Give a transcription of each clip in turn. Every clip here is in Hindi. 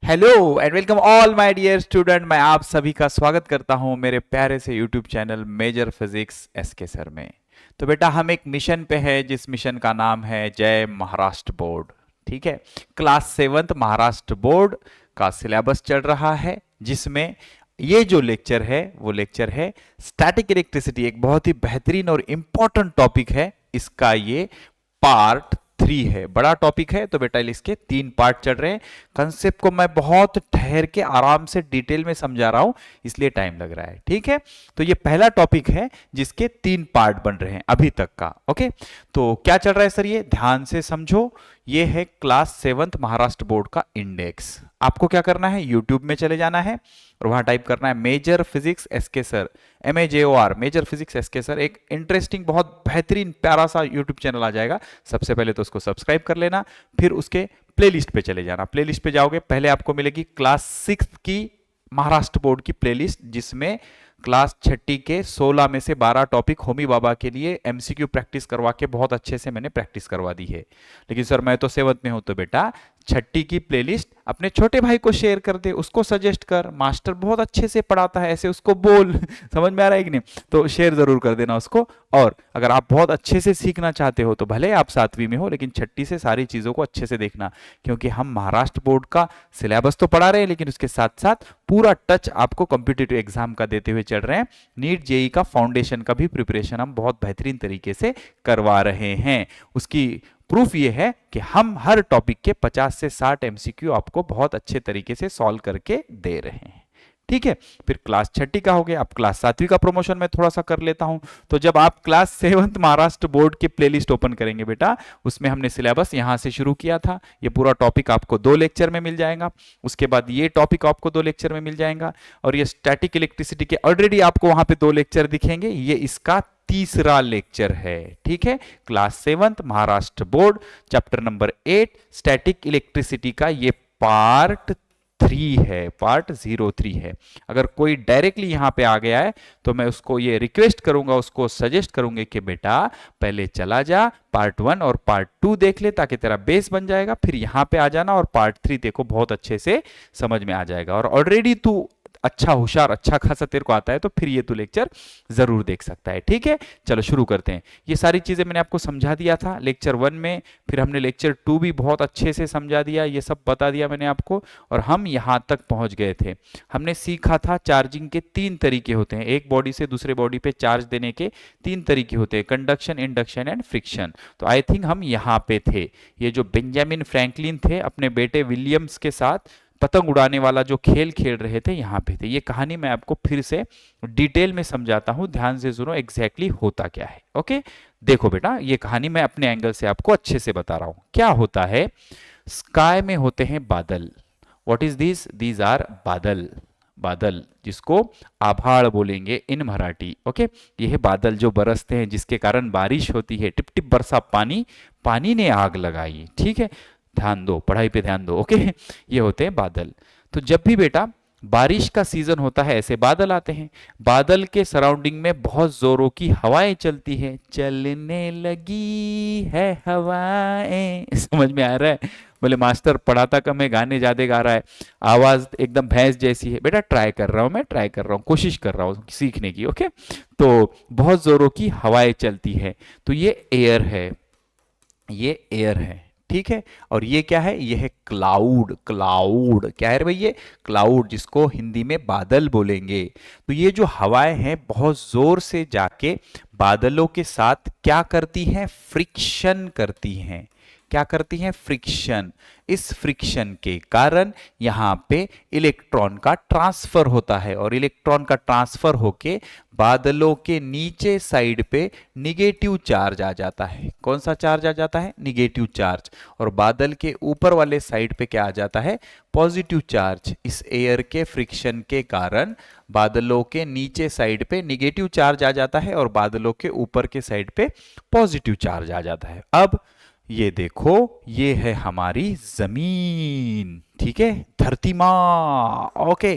Hello and welcome all my dear student. मैं आप सभी का स्वागत करता हूं मेरे प्यारे से YouTube channel Major Physics SK sir में। तो बेटा हम एक मिशन पे है जिस मिशन का नाम है जय महाराष्ट्र बोर्ड। ठीक है, क्लास सेवन्थ महाराष्ट्र बोर्ड का सिलेबस चल रहा है जिसमें ये जो लेक्चर है वो लेक्चर है स्टैटिक इलेक्ट्रिसिटी। एक बहुत ही बेहतरीन और इंपॉर्टेंट टॉपिक है, इसका ये पार्ट 3 है। बड़ा टॉपिक है तो बेटा इसके 3 पार्ट चल रहे हैं। कंसेप्ट को मैं बहुत ठहर के आराम से डिटेल में समझा रहा हूं, इसलिए टाइम लग रहा है। ठीक है, तो ये पहला टॉपिक है जिसके 3 पार्ट बन रहे हैं अभी तक का। ओके, तो क्या चल रहा है सर, ये ध्यान से समझो। ये है क्लास सेवंथ महाराष्ट्र बोर्ड का इंडेक्स। आपको क्या करना है, यूट्यूब में चले जाना है और वहां टाइप करना है Major Physics SK sir, MAJOR, Major Physics SK sir. एक इंटरेस्टिंग बहुत बेहतरीन प्यारा सा यूट्यूब चैनल आ जाएगा। सबसे पहले तो उसको सब्सक्राइब कर लेना, फिर उसके प्लेलिस्ट पे चले जाना। प्लेलिस्ट पे जाओगे, पहले आपको मिलेगी क्लास 6 की महाराष्ट्र बोर्ड की प्लेलिस्ट, जिसमें क्लास छठी के 16 में से 12 टॉपिक होमी बाबा के लिए MCQ प्रैक्टिस करवा के बहुत अच्छे से मैंने प्रैक्टिस करवा दी है। लेकिन सर मैं तो सेवंथ में हूं, तो बेटा छठी की प्लेलिस्ट अपने छोटे भाई को शेयर कर दे, उसको सजेस्ट कर, मास्टर बहुत अच्छे से पढ़ाता है ऐसे उसको बोल समझ में आ रहा है कि नहीं, तो शेयर जरूर कर देना उसको। और अगर आप बहुत अच्छे से सीखना चाहते हो तो भले आप 7वीं में हो, लेकिन छठी से सारी चीजों को अच्छे से देखना, क्योंकि हम महाराष्ट्र बोर्ड का सिलेबस तो पढ़ा रहे हैं लेकिन उसके साथ साथ पूरा टच आपको कॉम्पिटिटिव एग्जाम का देते हुए चल रहे हैं। नीट जेई का फाउंडेशन का भी प्रिपरेशन हम बहुत बेहतरीन तरीके से करवा रहे हैं। उसकी प्रूफ ये है कि हम हर टॉपिक के 50 से 60 MCQ आपको बहुत अच्छे तरीके से सॉल्व करके दे रहे हैं। ठीक है, फिर क्लास छठी का हो गया। अब क्लास 7वीं का प्रमोशन मैं थोड़ा सा कर लेता हूं। तो जब आप क्लास सेवंथ महाराष्ट्र बोर्ड के प्लेलिस्ट ओपन करेंगे बेटा, उसमें हमने सिलेबस यहां से शुरू किया था। ये पूरा टॉपिक आपको 2 लेक्चर में मिल जाएगा, उसके बाद ये टॉपिक आपको 2 लेक्चर में मिल जाएगा, और ये स्टैटिक इलेक्ट्रिसिटी के ऑलरेडी आपको वहां पे 2 लेक्चर दिखेंगे, ये इसका तीसरा लेक्चर है। ठीक है, class seventh Maharashtra board chapter number 8 static electricity का ये पार्ट 3 है, पार्ट 03 है। अगर कोई डायरेक्टली यहां पे आ गया है तो मैं उसको ये रिक्वेस्ट करूंगा, उसको सजेस्ट करूंगे कि बेटा पहले चला जा पार्ट 1 और पार्ट 2 देख ले, ताकि तेरा बेस बन जाएगा। फिर यहां पे आ जाना और पार्ट 3 देखो, बहुत अच्छे से समझ में आ जाएगा। और ऑलरेडी तू अच्छा होशियार, अच्छा खासा तेरे को आता है, तो फिर ये तू लेक्चर जरूर देख सकता है। ठीक है, चलो शुरू करते हैं। ये सारी चीजें मैंने आपको समझा दिया था लेक्चर 1 में, फिर हमने लेक्चर 2 भी बहुत अच्छे से समझा दिया, ये सब बता दिया मैंने आपको। और हम यहां तक पहुंच गए थे, हमने सीखा था चार्जिंग के 3 तरीके होते हैं। एक बॉडी से दूसरे बॉडी पे चार्ज देने के 3 तरीके होते हैं, कंडक्शन, इंडक्शन एंड फ्रिक्शन। तो आई थिंक हम यहां पे थे। ये जो बेंजामिन फ्रैंकलिन थे अपने बेटे विलियम्स के साथ पतंग उड़ाने वाला जो खेल खेल रहे थे, यहां पे थे। ये कहानी मैं आपको फिर से डिटेल में समझाता हूं, ध्यान से सुनो एग्जैक्टली होता क्या है। ओके, देखो बेटा, ये कहानी मैं अपने एंगल से आपको अच्छे से बता रहा हूं। क्या होता है, स्काई में होते हैं बादल। What is this, these are बादल। बादल जिसको आभाड़ बोलेंगे इन मराठी। ओके, ये है बादल जो बरसते हैं, जिसके कारण बारिश होती है, टिप टिप बरसा पानी, पानी ने आग लगाई। ठीक है, ध्यान दो, पढ़ाई पे ध्यान दो। ओके, ये होते हैं बादल। तो जब भी बेटा बारिश का सीजन होता है, ऐसे बादल आते हैं। बादल के सराउंडिंग में बहुत जोरों की हवाएं चलती है, चलने लगी है हवाएं समझ में आ रहा है? बोले मास्टर पढ़ाता कम है, गाने ज्यादा गा रहा है, आवाज एकदम भैंस जैसी है। बेटा ट्राई कर रहा हूं, मैं ट्राई कर रहा हूं, कोशिश कर रहा हूं सीखने की। ओके, तो बहुत जोरों की हवाएं चलती है, तो ये एयर है, ये एयर है। ठीक है, और ये क्या है, ये है क्लाउड। क्लाउड क्या है भाई, ये क्लाउड जिसको हिंदी में बादल बोलेंगे। तो ये जो हवाएं हैं बहुत जोर से जाके बादलों के साथ क्या करती हैं, फ्रिक्शन करती हैं। क्या करती हैं, फ्रिक्शन। इस फ्रिक्शन के कारण यहां पे इलेक्ट्रॉन का ट्रांसफर होता है, और इलेक्ट्रॉन का ट्रांसफर होके बादलों के नीचे साइड पे निगेटिव चार्ज आ जाता है। कौन सा चार्ज आ जाता है, निगेटिव चार्ज। और बादल के ऊपर वाले साइड पे क्या आ जाता है, पॉजिटिव चार्ज। इस एयर के फ्रिक्शन के कारण बादलों के नीचे साइड पे निगेटिव चार्ज आ जाता है और बादलों के ऊपर के साइड पे पॉजिटिव चार्ज आ जाता है। अब ये देखो, ये है हमारी जमीन। ठीक है, धरती माँ। ओके,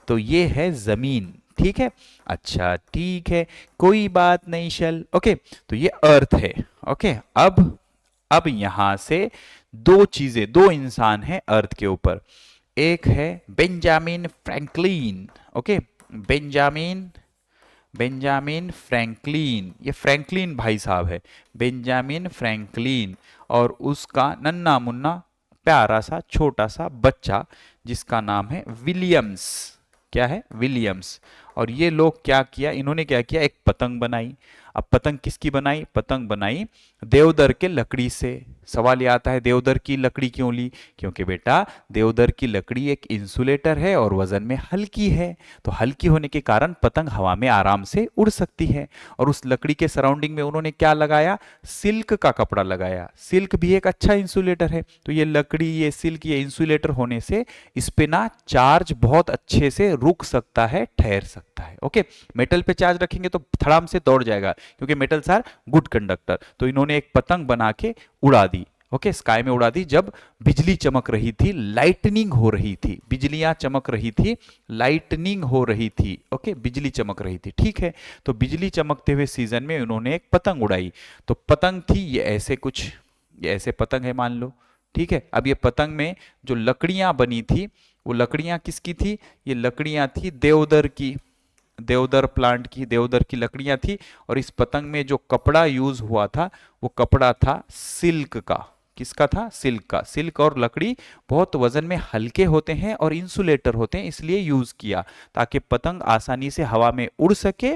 तो ये है जमीन। ठीक है, अच्छा ठीक है, कोई बात नहीं शल। ओके, तो ये अर्थ है। ओके, अब यहां से 2 चीजें, 2 इंसान हैं अर्थ के ऊपर। एक है Benjamin Franklin. Okay, Benjamin Benjamin Franklin, ये फ्रैंकलिन भाई साहब है, बेंजामिन फ्रैंकलिन। और उसका नन्ना मुन्ना प्यारा सा छोटा सा बच्चा जिसका नाम है विलियम्स। क्या है? विलियम्स। और ये लोग क्या किया, इन्होंने क्या किया, एक पतंग बनाई। अब पतंग किसकी बनाई? पतंग बनाई देवदार के लकड़ी से। सवाल ये आता है देवदार की लकड़ी क्यों ली? क्योंकि बेटा देवदार की लकड़ी एक इंसुलेटर है और वजन में हल्की है, तो हल्की होने के कारण पतंग हवा में आराम से उड़ सकती है। और उस लकड़ी के सराउंडिंग में उन्होंने क्या लगाया? सिल्क का कपड़ा लगाया। सिल्क भी एक अच्छा इंसुलेटर है, तो ये लकड़ी, ये सिल्क, ये इंसुलेटर होने से इस पे ना चार्ज बहुत अच्छे से रुक सकता है, ठहर सकता है। ओके, मेटल पे चार्ज रखेंगे तो धड़ाम से दौड़ जाएगा, क्योंकि मेटल्स आर गुड कंडक्टर। तो इन्होंने एक पतंग बना के उड़ा दी। ओके, स्काई में उड़ा दी जब बिजली चमक रही थी, लाइटनिंग हो रही थी, बिजलियां चमक रही थी, लाइटनिंग हो रही थी। ओके, बिजली चमक रही थी, ठीक है। तो बिजली चमकते हुए सीजन में उन्होंने एक पतंग उड़ाई। तो पतंग थी ये ऐसे कुछ, ये ऐसे पतंग है मान लो, ठीक है। अब ये पतंग में जो लकड़ियां बनी थी, वो लकड़ियां किसकी थी? ये लकड़ियां थी देवदार की, देवदार प्लांट की, देवदार की लकड़ियां थी। और इस पतंग में जो कपड़ा यूज हुआ था वो कपड़ा था सिल्क का। किसका था? सिल्क का। सिल्क और लकड़ी बहुत वजन में हल्के होते हैं और इंसुलेटर होते हैं, इसलिए यूज किया ताकि पतंग आसानी से हवा में उड़ सके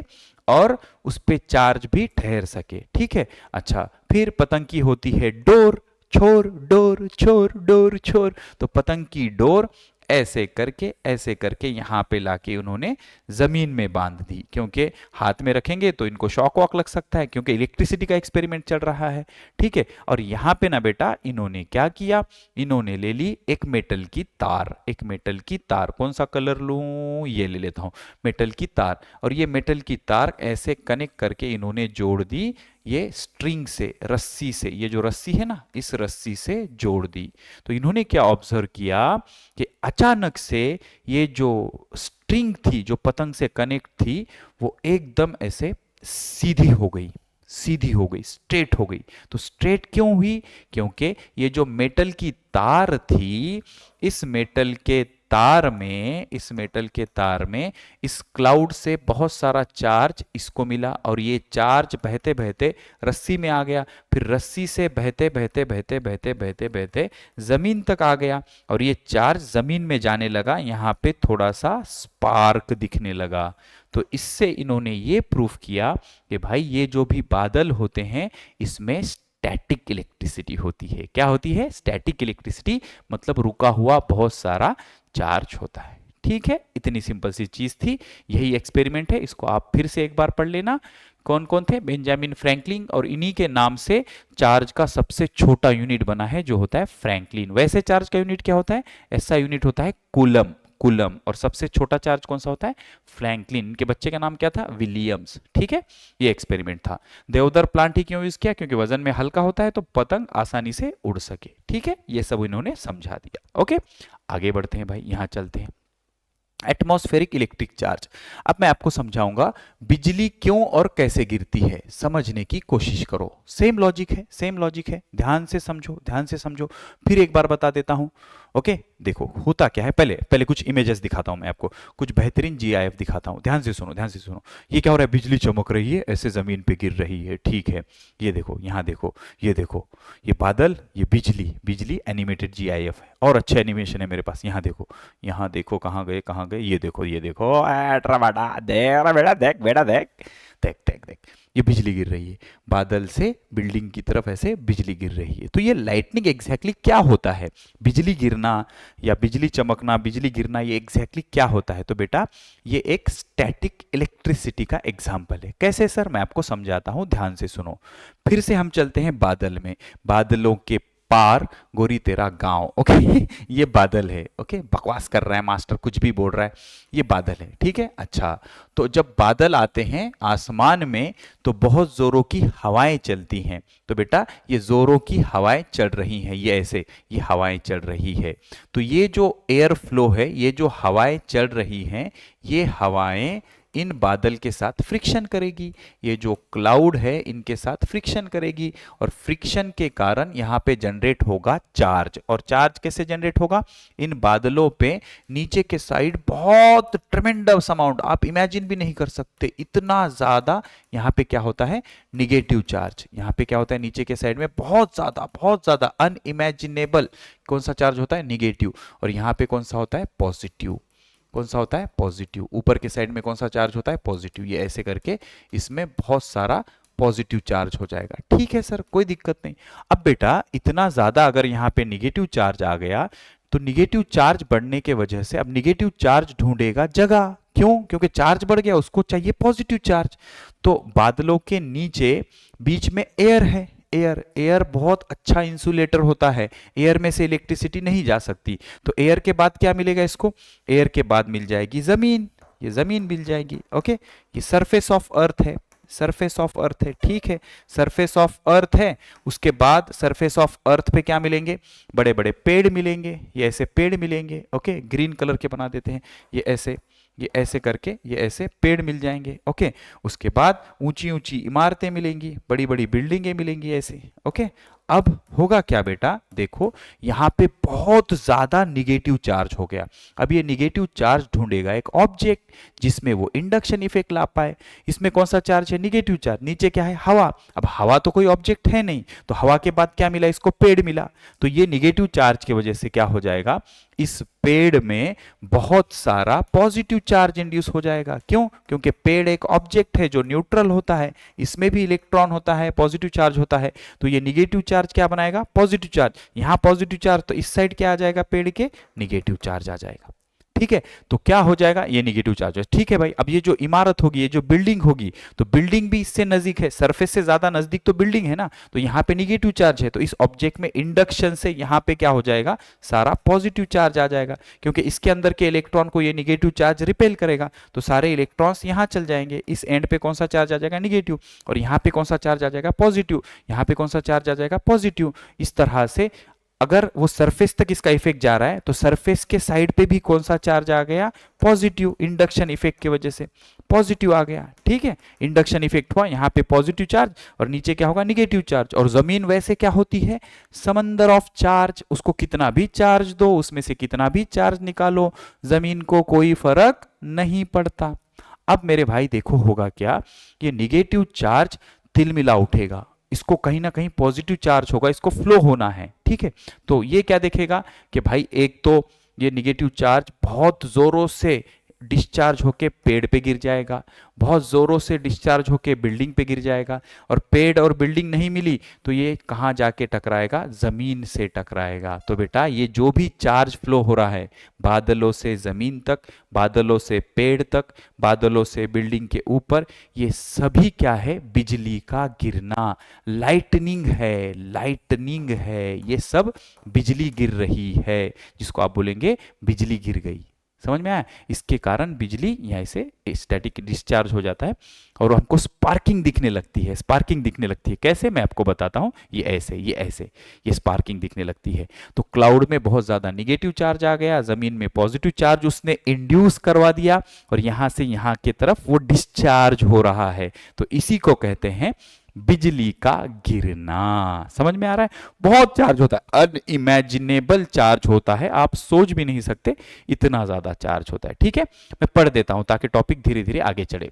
और उस पे चार्ज भी ठहर सके, ठीक है। अच्छा, फिर पतंग की होती है डोर, छोर डोर, छोर डोर, छोर। तो पतंग की डोर ऐसे करके यहां पे लाके उन्होंने जमीन में बांध दी, क्योंकि हाथ में रखेंगे तो इनको शॉक वॉक लग सकता है, क्योंकि इलेक्ट्रिसिटी का एक्सपेरिमेंट चल रहा है, ठीक है। और यहां पे ना बेटा इन्होंने क्या किया, इन्होंने ले ली एक मेटल की तार, एक मेटल की तार। कौन सा कलर लूं? ये ले लेता हूं, मेटल की तार। और ये मेटल की तार ऐसे कनेक्ट करके इन्होंने जोड़ दी ये स्ट्रिंग से, रस्सी से। ये जो रस्सी है ना, इस रस्सी से जोड़ दी। तो इन्होंने क्या ऑब्जर्व किया कि अचानक से ये जो स्ट्रिंग थी, जो पतंग से कनेक्ट थी, वो एकदम ऐसे सीधी हो गई, सीधी हो गई, स्ट्रेट हो गई। तो स्ट्रेट क्यों हुई? क्योंकि ये जो मेटल की तार थी, इस मेटल के तार में, इस मेटल के तार में इस क्लाउड से बहुत सारा चार्ज इसको मिला, और ये चार्ज बहते बहते रस्सी में आ गया। फिर रस्सी से बहते बहते बहते बहते बहते बहते जमीन तक आ गया, और ये चार्ज जमीन में जाने लगा। यहाँ पे थोड़ा सा स्पार्क दिखने लगा। तो इससे इन्होंने ये प्रूफ किया कि भाई ये जो भी बादल होते हैं इसमें स्टैटिक इलेक्ट्रिसिटी होती है। क्या होती है? स्टैटिक इलेक्ट्रिसिटी, मतलब रुका हुआ बहुत सारा चार्ज होता है, ठीक है। इतनी सिंपल सी चीज थी, यही एक्सपेरिमेंट है। इसको आप फिर से एक बार पढ़ लेना। कौन कौन थे? बेंजामिन फ्रैंकलिन, और इन्हीं के नाम से चार्ज का सबसे छोटा यूनिट बना है जो होता है फ्रैंकलिन। वैसे चार्ज का यूनिट क्या होता है? ऐसा यूनिट होता है कूलम, कूलम। और सबसे छोटा चार्ज कौन सा होता है? फ्रैंकलिन। इनके बच्चे का नाम क्या था? विलियम्स, ठीक है। ये एक्सपेरिमेंट था। देवदार प्लांट ही क्यों यूज किया? क्योंकि वजन में हल्का होता है तो पतंग आसानी से उड़ सके, ठीक है। ये सब इन्होंने समझा दिया। ओके, आगे बढ़ते हैं भाई, यहां चलते हैं। Atmospheric electric charge. अब मैं आपको समझाऊंगा बिजली क्यों और कैसे गिरती है, समझने की कोशिश करो। सेम लॉजिक है, सेम लॉजिक है, ध्यान से समझो, ध्यान से समझो। फिर एक बार बता देता हूं। ओके, देखो होता क्या है, पहले पहले कुछ इमेजेस दिखाता हूं मैं आपको, कुछ बेहतरीन जीआईएफ दिखाता हूं। ध्यान से सुनो, ध्यान से सुनो। ये क्या हो रहा है? बिजली चमक रही है, ऐसे जमीन पे गिर रही है, ठीक है। ये देखो, यहां देखो, ये देखो, ये बादल, ये बिजली, बिजली एनिमेटेड जीआईएफ है। और अच्छा एनिमेशन है मेरे पास, यहां देखो, यहां देखो, कहां गए, कहां गए, ये देखो, ये देखो, बेटा देख बेटा, देख बेटा, देख देख देख देख, ये बिजली गिर रही है। बादल से बिल्डिंग की तरफ ऐसे बिजली गिर रही है। तो ये लाइटनिंग एग्जैक्टली क्या होता है? बिजली गिरना या बिजली चमकना, बिजली गिरना, ये एग्जैक्टली क्या होता है? तो बेटा ये एक स्टैटिक इलेक्ट्रिसिटी का एग्जाम्पल है। कैसे सर? मैं आपको समझाता हूं, ध्यान से सुनो। फिर से हम चलते हैं बादल में। बादलों के पार गोरी तेरा गांव। ओके ये बादल है। ओके, बकवास कर रहा है मास्टर, कुछ भी बोल रहा है, ये बादल है, ठीक है। अच्छा, तो जब बादल आते हैं आसमान में तो बहुत जोरों की हवाएं चलती हैं। तो बेटा ये जोरों की हवाएं चल रही हैं, ये ऐसे, ये हवाएं चल रही है। तो ये जो एयर फ्लो है, ये जो हवाएं चल रही हैं, ये हवाएं इन बादल के साथ फ्रिक्शन करेगी। ये जो क्लाउड है इनके साथ फ्रिक्शन करेगी और फ्रिक्शन के कारण यहाँ पे जनरेट होगा चार्ज। और चार्ज कैसे जनरेट होगा? इन बादलों पे नीचे के साइड बहुत ट्रेमेंडस अमाउंट, आप इमेजिन भी नहीं कर सकते इतना ज्यादा यहाँ पे क्या होता है, निगेटिव चार्ज। यहाँ पे क्या होता है, नीचे के साइड में बहुत ज्यादा अनइमेजिनेबल कौन सा चार्ज होता है, निगेटिव। और यहाँ पे कौन सा होता है, पॉजिटिव। कौन सा होता है, पॉजिटिव। ऊपर के साइड में कौन सा चार्ज होता है, पॉजिटिव। ये ऐसे करके इसमें बहुत सारा पॉजिटिव चार्ज हो जाएगा। ठीक है सर, कोई दिक्कत नहीं। अब बेटा इतना ज्यादा अगर यहाँ पे निगेटिव चार्ज आ गया तो निगेटिव चार्ज बढ़ने के वजह से अब निगेटिव चार्ज ढूंढेगा जगह। क्यों? क्योंकि चार्ज बढ़ गया, उसको चाहिए पॉजिटिव चार्ज। तो बादलों के नीचे बीच में एयर है। एयर बहुत अच्छा इंसुलेटर होता है, एयर में से इलेक्ट्रिसिटी नहीं जा सकती। तो एयर के बाद क्या मिलेगा इसको? एयर के बाद मिल जाएगी जमीन। ये जमीन मिल जाएगी। ओके, ये सरफेस ऑफ अर्थ है, सरफेस ऑफ अर्थ है। ठीक है, सरफेस ऑफ अर्थ है। उसके बाद सरफेस ऑफ अर्थ पे क्या मिलेंगे? बड़े बड़े पेड़ मिलेंगे। ये ऐसे पेड़ मिलेंगे। ओके, ग्रीन कलर के बना देते हैं। ये ऐसे करके ये ऐसे पेड़ मिल जाएंगे। ओके, उसके बाद ऊंची ऊंची इमारतें मिलेंगी, बड़ी बड़ी बिल्डिंगें मिलेंगी ऐसे। ओके, अब होगा क्या बेटा, देखो यहां पे बहुत ज्यादा निगेटिव चार्ज हो गया। अब ये निगेटिव चार्ज ढूंढेगा एक ऑब्जेक्ट जिसमें वो इंडक्शन इफेक्ट ला पाए। इसमें कौन सा चार्ज है, निगेटिव चार्ज। नीचे क्या है, हवा। अब हवा तो कोई ऑब्जेक्ट है नहीं, तो हवा के बाद क्या मिला इसको, पेड़ मिला। तो ये निगेटिव चार्ज की वजह से क्या हो जाएगा, इस पेड़ में बहुत सारा पॉजिटिव चार्ज इंड्यूस हो जाएगा। क्यों? क्योंकि पेड़ एक ऑब्जेक्ट है जो न्यूट्रल होता है, इसमें भी इलेक्ट्रॉन होता है, पॉजिटिव चार्ज होता है। तो ये निगेटिव चार्ज क्या बनाएगा, पॉजिटिव चार्ज। यहां पॉजिटिव चार्ज, तो इस साइड क्या आ जाएगा, पेड़ के निगेटिव चार्ज आ जाएगा। ठीक है, तो क्या हो जाएगा, ये निगेटिव चार्ज है। ठीक है भाई, अब ये जो इमारत होगी, ये जो बिल्डिंग होगी, तो बिल्डिंग भी इससे नजदीक है, सरफेस से ज्यादा नजदीक तो बिल्डिंग है ना। तो यहां पे निगेटिव चार्ज है, तो इस ऑब्जेक्ट में इंडक्शन से यहां पे क्या हो जाएगा, सारा पॉजिटिव चार्ज आ जाएगा। क्योंकि इसके अंदर के इलेक्ट्रॉन को ये निगेटिव चार्ज रिपेल करेगा, तो सारे इलेक्ट्रॉन्स यहां चल जाएंगे। इस एंड पे कौन सा चार्ज आ जाएगा, निगेटिव। और यहां पे कौन सा चार्ज आ जाएगा, पॉजिटिव। यहां पे कौन सा चार्ज आ जाएगा, पॉजिटिव। इस तरह से अगर वो सरफेस तक इसका इफेक्ट जा रहा है तो सरफेस के साइड पे भी कौन सा चार्ज आ गया, पॉजिटिव। इंडक्शन इफेक्ट की वजह से पॉजिटिव आ गया। ठीक है, इंडक्शन इफेक्ट हुआ, यहां पे पॉजिटिव चार्ज और नीचे क्या होगा, निगेटिव चार्ज। और जमीन वैसे क्या होती है, समंदर ऑफ चार्ज। उसको कितना भी चार्ज दो, उसमें से कितना भी चार्ज निकालो, जमीन को कोई फर्क नहीं पड़ता। अब मेरे भाई देखो होगा क्या, ये निगेटिव चार्ज तिलमिला उठेगा, इसको कहीं ना कहीं पॉजिटिव चार्ज होगा, इसको फ्लो होना है। ठीक है, तो ये क्या देखेगा कि भाई एक तो ये निगेटिव चार्ज बहुत जोरों से डिस्चार्ज होके पेड़ पे गिर जाएगा, बहुत जोरों से डिस्चार्ज होके बिल्डिंग पे गिर जाएगा। और पेड़ और बिल्डिंग नहीं मिली तो ये कहाँ जाके टकराएगा, जमीन से टकराएगा। तो बेटा ये जो भी चार्ज फ्लो हो रहा है बादलों से जमीन तक, बादलों से पेड़ तक, बादलों से बिल्डिंग के ऊपर, ये सभी क्या है, बिजली का गिरना। लाइटनिंग है, लाइटनिंग है, ये सब बिजली गिर रही है, जिसको आप बोलेंगे बिजली गिर गई। समझ में आया? इसके कारण बिजली यहाँ से स्टैटिक डिस्चार्ज हो जाता है और हमको स्पार्किंग दिखने लगती है। स्पार्किंग दिखने लगती है कैसे, मैं आपको बताता हूँ। ये ऐसे, ये ऐसे, ये स्पार्किंग दिखने लगती है। तो क्लाउड में बहुत ज्यादा निगेटिव चार्ज आ गया, जमीन में पॉजिटिव चार्ज उसने इंड्यूस करवा दिया और यहां से यहां की तरफ वो डिस्चार्ज हो रहा है। तो इसी को कहते हैं बिजली का गिरना। समझ में आ रहा है? बहुत चार्ज होता है, अनइमेजिनेबल चार्ज होता है, आप सोच भी नहीं सकते इतना ज्यादा चार्ज होता है। ठीक है, मैं पढ़ देता हूं ताकि टॉपिक धीरे धीरे आगे चढ़े।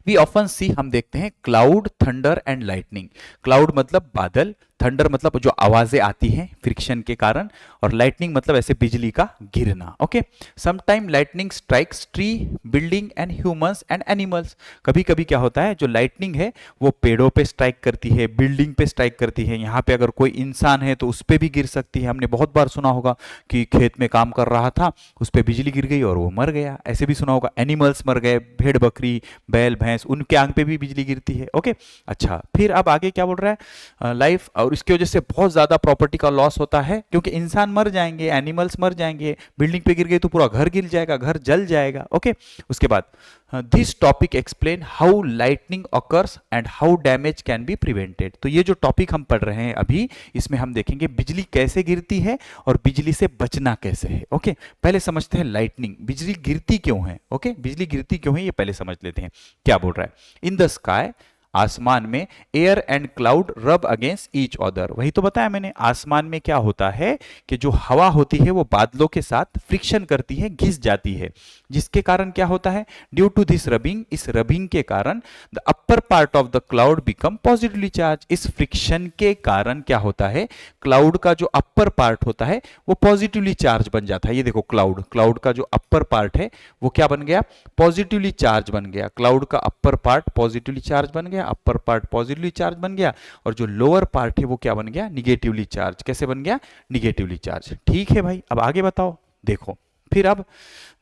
वी ऑफन सी, हम देखते हैं cloud, thunder and lightning. Cloud मतलब बादल, थंडर मतलब जो आवाजें आती हैं फ्रिक्शन के कारण, और लाइटनिंग मतलब ऐसे बिजली का गिरना। Okay, sometime lightning strikes tree, building and humans and animals. कभी कभी क्या होता है, जो लाइटनिंग है वो पेड़ों पे स्ट्राइक करती है, बिल्डिंग पे स्ट्राइक करती है। यहाँ पे अगर कोई इंसान है तो उस पर भी गिर सकती है। हमने बहुत बार सुना होगा कि खेत में काम कर रहा था, उस पर बिजली गिर गई और वो मर गया। ऐसे भी सुना होगा, एनिमल्स मर गए, भेड़ बकरी बैल भैंस, उनके आंख पे भी बिजली गिरती है। ओके, अच्छा फिर अब आगे क्या बोल रहा है, लाइफ और इसकी वजह से बहुत ज्यादा प्रॉपर्टी का लॉस होता है, क्योंकि इंसान मर जाएंगे, एनिमल्स मर जाएंगे, बिल्डिंग पे गिर गई तो पूरा घर गिर जाएगा, घर जल जाएगा। ओके, उसके बाद this topic explain how lightning occurs and how damage can be prevented. तो ये जो टॉपिक हम पढ़ रहे हैं अभी, इसमें हम देखेंगे बिजली कैसे गिरती है और बिजली से बचना कैसे है। ओके, पहले समझते हैं लाइटनिंग, बिजली गिरती क्यों है। ओके, बिजली गिरती क्यों है ये पहले समझ लेते हैं। क्या बोल रहा है, इन द स्काई, आसमान में, एयर एंड क्लाउड रब अगेंस्ट ईच अदर। वही तो बताया मैंने, आसमान में क्या होता है कि जो हवा होती है वो बादलों के साथ फ्रिक्शन करती है, घिस जाती है, जिसके कारण क्या होता है, ड्यू टू दिस रबिंग, इस रबिंग के कारण the upper part of the cloud become positively charge. इस फ्रिक्शन के कारण क्या होता है, क्लाउड का जो अपर पार्ट होता है वो पॉजिटिवली चार्ज बन जाता है। ये देखो, क्लाउड, क्लाउड का जो अपर पार्ट है वो क्या बन गया, पॉजिटिवली चार्ज बन गया। क्लाउड का अपर पार्ट पॉजिटिवली चार्ज बन गया, अपर पार्ट पॉजिटिवली चार्ज बन गया, और जो लोअर पार्ट है वो क्या बन गया, निगेटिवली चार्ज। कैसे बन गया, निगेटिवली चार्ज। ठीक है भाई, अब आगे बताओ। देखो फिर अब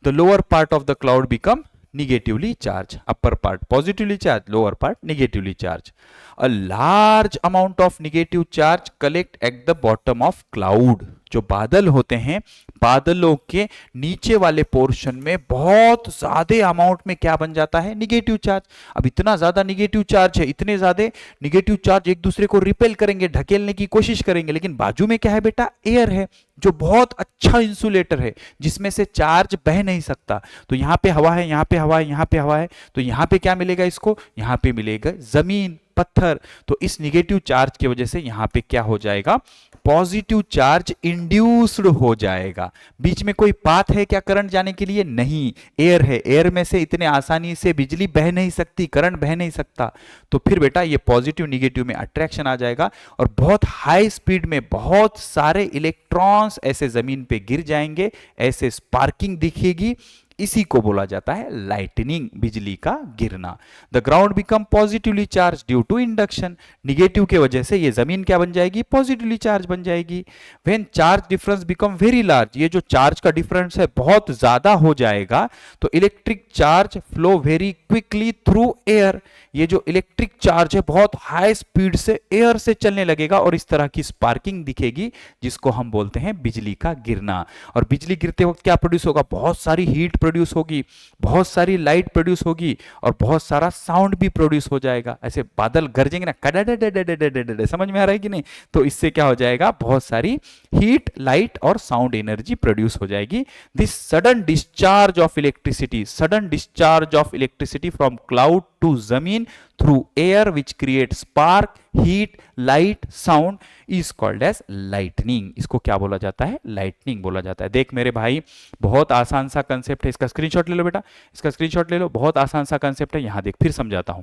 the lower part of the cloud become negatively charged, upper part positively charged, lower part negatively charged. A large amount of negative charge collect at the bottom of cloud. जो बादल होते हैं, बादलों के नीचे वाले पोर्शन में बहुत ज्यादा अमाउंट में क्या बन जाता है, निगेटिव चार्ज। अब इतना ज्यादा निगेटिव चार्ज है, इतने ज्यादा निगेटिव चार्ज एक दूसरे को रिपेल करेंगे, ढकेलने की कोशिश करेंगे, लेकिन बाजू में क्या है बेटा, एयर है, जो बहुत अच्छा इंसुलेटर है, जिसमें से चार्ज बह नहीं सकता। तो यहां पे हवा है, यहां पे हवा है, यहां पे हवा है, तो यहां पे क्या मिलेगा इसको, यहां पे मिलेगा जमीन, पत्थर। तो इस निगेटिव चार्ज की वजह से यहां पे क्या हो जाएगा, पॉजिटिव चार्ज इंड्यूस्ड हो जाएगा। बीच में कोई पाथ है क्या करंट जाने के लिए, नहीं, एयर है, एयर में से इतने आसानी से बिजली बह नहीं सकती, करंट बह नहीं सकता। तो फिर बेटा ये पॉजिटिव निगेटिव में अट्रैक्शन आ जाएगा और बहुत हाई स्पीड में बहुत सारे इलेक्ट्रॉन्स ऐसे जमीन पे गिर जाएंगे, ऐसे स्पार्किंग दिखेगी। इसी को बोला जाता है लाइटनिंग, बिजली का गिरना। The ground become positively charge due to induction. Negative के वजह से ये जमीन क्या बन जाएगी, पॉजिटिवली चार्ज बन जाएगी। When charge difference become very large, ये जो चार्ज का डिफरेंस है बहुत ज्यादा हो जाएगा, तो electric charge flow very quickly through air. ये जो इलेक्ट्रिक चार्ज है बहुत हाई स्पीड से एयर से चलने लगेगा और इस तरह की स्पार्किंग दिखेगी, जिसको हम बोलते हैं बिजली का गिरना। और बिजली गिरते वक्त क्या प्रोड्यूस होगा, बहुत सारी हीट प्रोड्यूस होगी, बहुत सारी लाइट प्रोड्यूस होगी और बहुत सारा साउंड भी प्रोड्यूस हो जाएगा। ऐसे बादल गरजेंगे ना, कड़ाडा, समझ में आ रहा है कि नहीं, तो इससे क्या हो जाएगा, बहुत सारी हीट, लाइट और साउंड एनर्जी प्रोड्यूस हो जाएगी। This sudden discharge of electricity, sudden discharge of electricity from cloud to जमीन through air which creates spark, heat, light, sound is called as lightning. इसको क्या बोला जाता है, लाइटनिंग बोला जाता है। देख मेरे भाई, बहुत आसान सा कंसेप्ट है, इसका स्क्रीनशॉट ले लो बेटा, इसका स्क्रीनशॉट ले लो, बहुत आसान सा कंसेप्ट है। यहां देख फिर समझाता हूं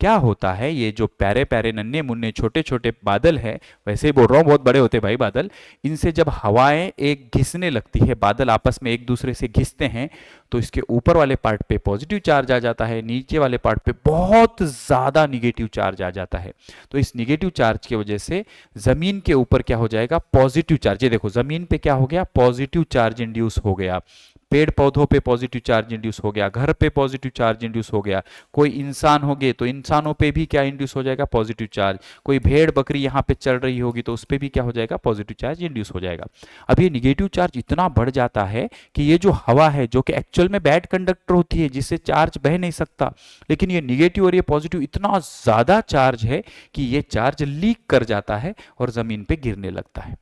क्या होता है। ये जो प्यारे प्यारे नन्हे मुन्ने छोटे छोटे बादल है, वैसे ही बोल रहा हूं बहुत बड़े होते भाई बादल, इनसे जब हवाएं एक घिसने लगती है, बादल आपस में एक दूसरे से घिसते हैं, तो इसके ऊपर वाले पार्ट पे पॉजिटिव चार्ज आ जाता है, नीचे वाले पार्ट पे बहुत ज्यादा निगेटिव चार्ज आ जाता है। तो इस निगेटिव चार्ज की वजह से जमीन के ऊपर क्या हो जाएगा, पॉजिटिव चार्ज। ये देखो जमीन पे क्या हो गया, पॉजिटिव चार्ज इंड्यूस हो गया, पेड़ पौधों पे पॉजिटिव चार्ज इंड्यूस हो गया, घर पे पॉजिटिव चार्ज इंड्यूस हो गया, कोई इंसान हो गए तो इंसानों पे भी क्या इंड्यूस हो जाएगा, पॉजिटिव चार्ज। कोई भेड़ बकरी यहाँ पे चल रही होगी तो उस पे भी क्या हो जाएगा, पॉजिटिव चार्ज इंड्यूस हो जाएगा। अब ये निगेटिव चार्ज इतना बढ़ जाता है कि ये जो हवा है, जो कि एक्चुअल में बैड कंडक्टर होती है, जिससे चार्ज बह नहीं सकता, लेकिन ये निगेटिव और ये पॉजिटिव इतना ज्यादा चार्ज है कि ये चार्ज लीक कर जाता है और जमीन पे गिरने लगता है।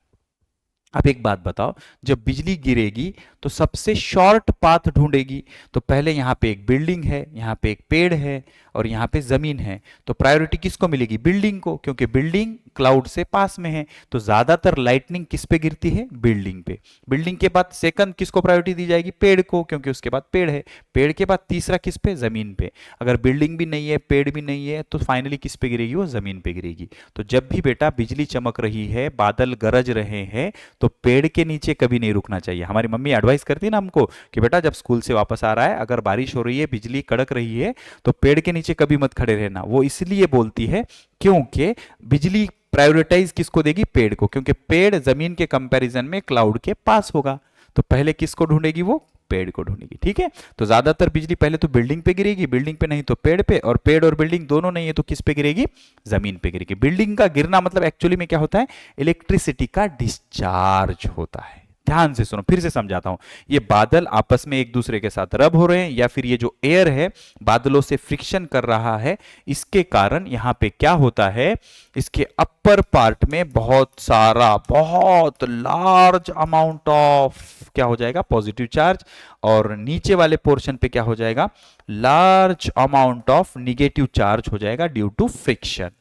अब एक बात बताओ, जब बिजली गिरेगी तो सबसे शॉर्ट पाथ ढूंढेगी। तो पहले यहाँ पे एक बिल्डिंग है, यहाँ पे एक पेड़ है और यहाँ पे जमीन है, तो प्रायोरिटी किसको मिलेगी, बिल्डिंग को, क्योंकि बिल्डिंग क्लाउड से पास में है। तो ज्यादातर लाइटनिंग किस पे गिरती है, बिल्डिंग पे। बिल्डिंग के बाद सेकंड किसको प्रायोरिटी दी जाएगी, पेड़ को, क्योंकि उसके बाद पेड़ है। पेड़ के बाद तीसरा किस पे, जमीन पे। अगर बिल्डिंग भी नहीं है, पेड़ भी नहीं है, तो फाइनली किस पे गिरेगी, वो जमीन पे गिरेगी। तो जब भी बेटा बिजली चमक रही है, बादल गरज रहे हैं, तो पेड़ के नीचे कभी नहीं रुकना चाहिए। हमारी मम्मी एडवाइस करती है ना हमको कि बेटा जब स्कूल से वापस आ रहा है, अगर बारिश हो रही है, बिजली कड़क रही है, तो पेड़ के नीचे कभी मत खड़े रहना। वो इसलिए बोलती है क्योंकि बिजली प्रायोरिटाइज किसको देगी, पेड़ को, क्योंकि पेड़ जमीन के कंपैरिजन में क्लाउड के पास होगा। तो पहले किसको ढूंढेगी, वो पेड़ को ढूंढेगी। ठीक है, तो ज्यादातर बिजली पहले तो बिल्डिंग पे गिरेगी, बिल्डिंग पे नहीं तो पेड़ पे, और पेड़ और बिल्डिंग दोनों नहीं है तो किस पे गिरेगी, जमीन पे गिरेगी। बिल्डिंग का गिरना मतलब एक्चुअली में क्या होता है, इलेक्ट्रिसिटी का डिस्चार्ज होता है। ध्यान से सुनो, फिर से समझाता हूं। ये बादल आपस में एक दूसरे के साथ रब हो रहे हैं, या फिर ये जो एयर है बादलों से फ्रिक्शन कर रहा है, इसके कारण यहां पे क्या होता है, इसके अपर पार्ट में बहुत लार्ज अमाउंट ऑफ क्या हो जाएगा, पॉजिटिव चार्ज, और नीचे वाले पोर्शन पे क्या हो जाएगा, large amount of negative charge हो जाएगा ड्यू टू फ्रिक्शन।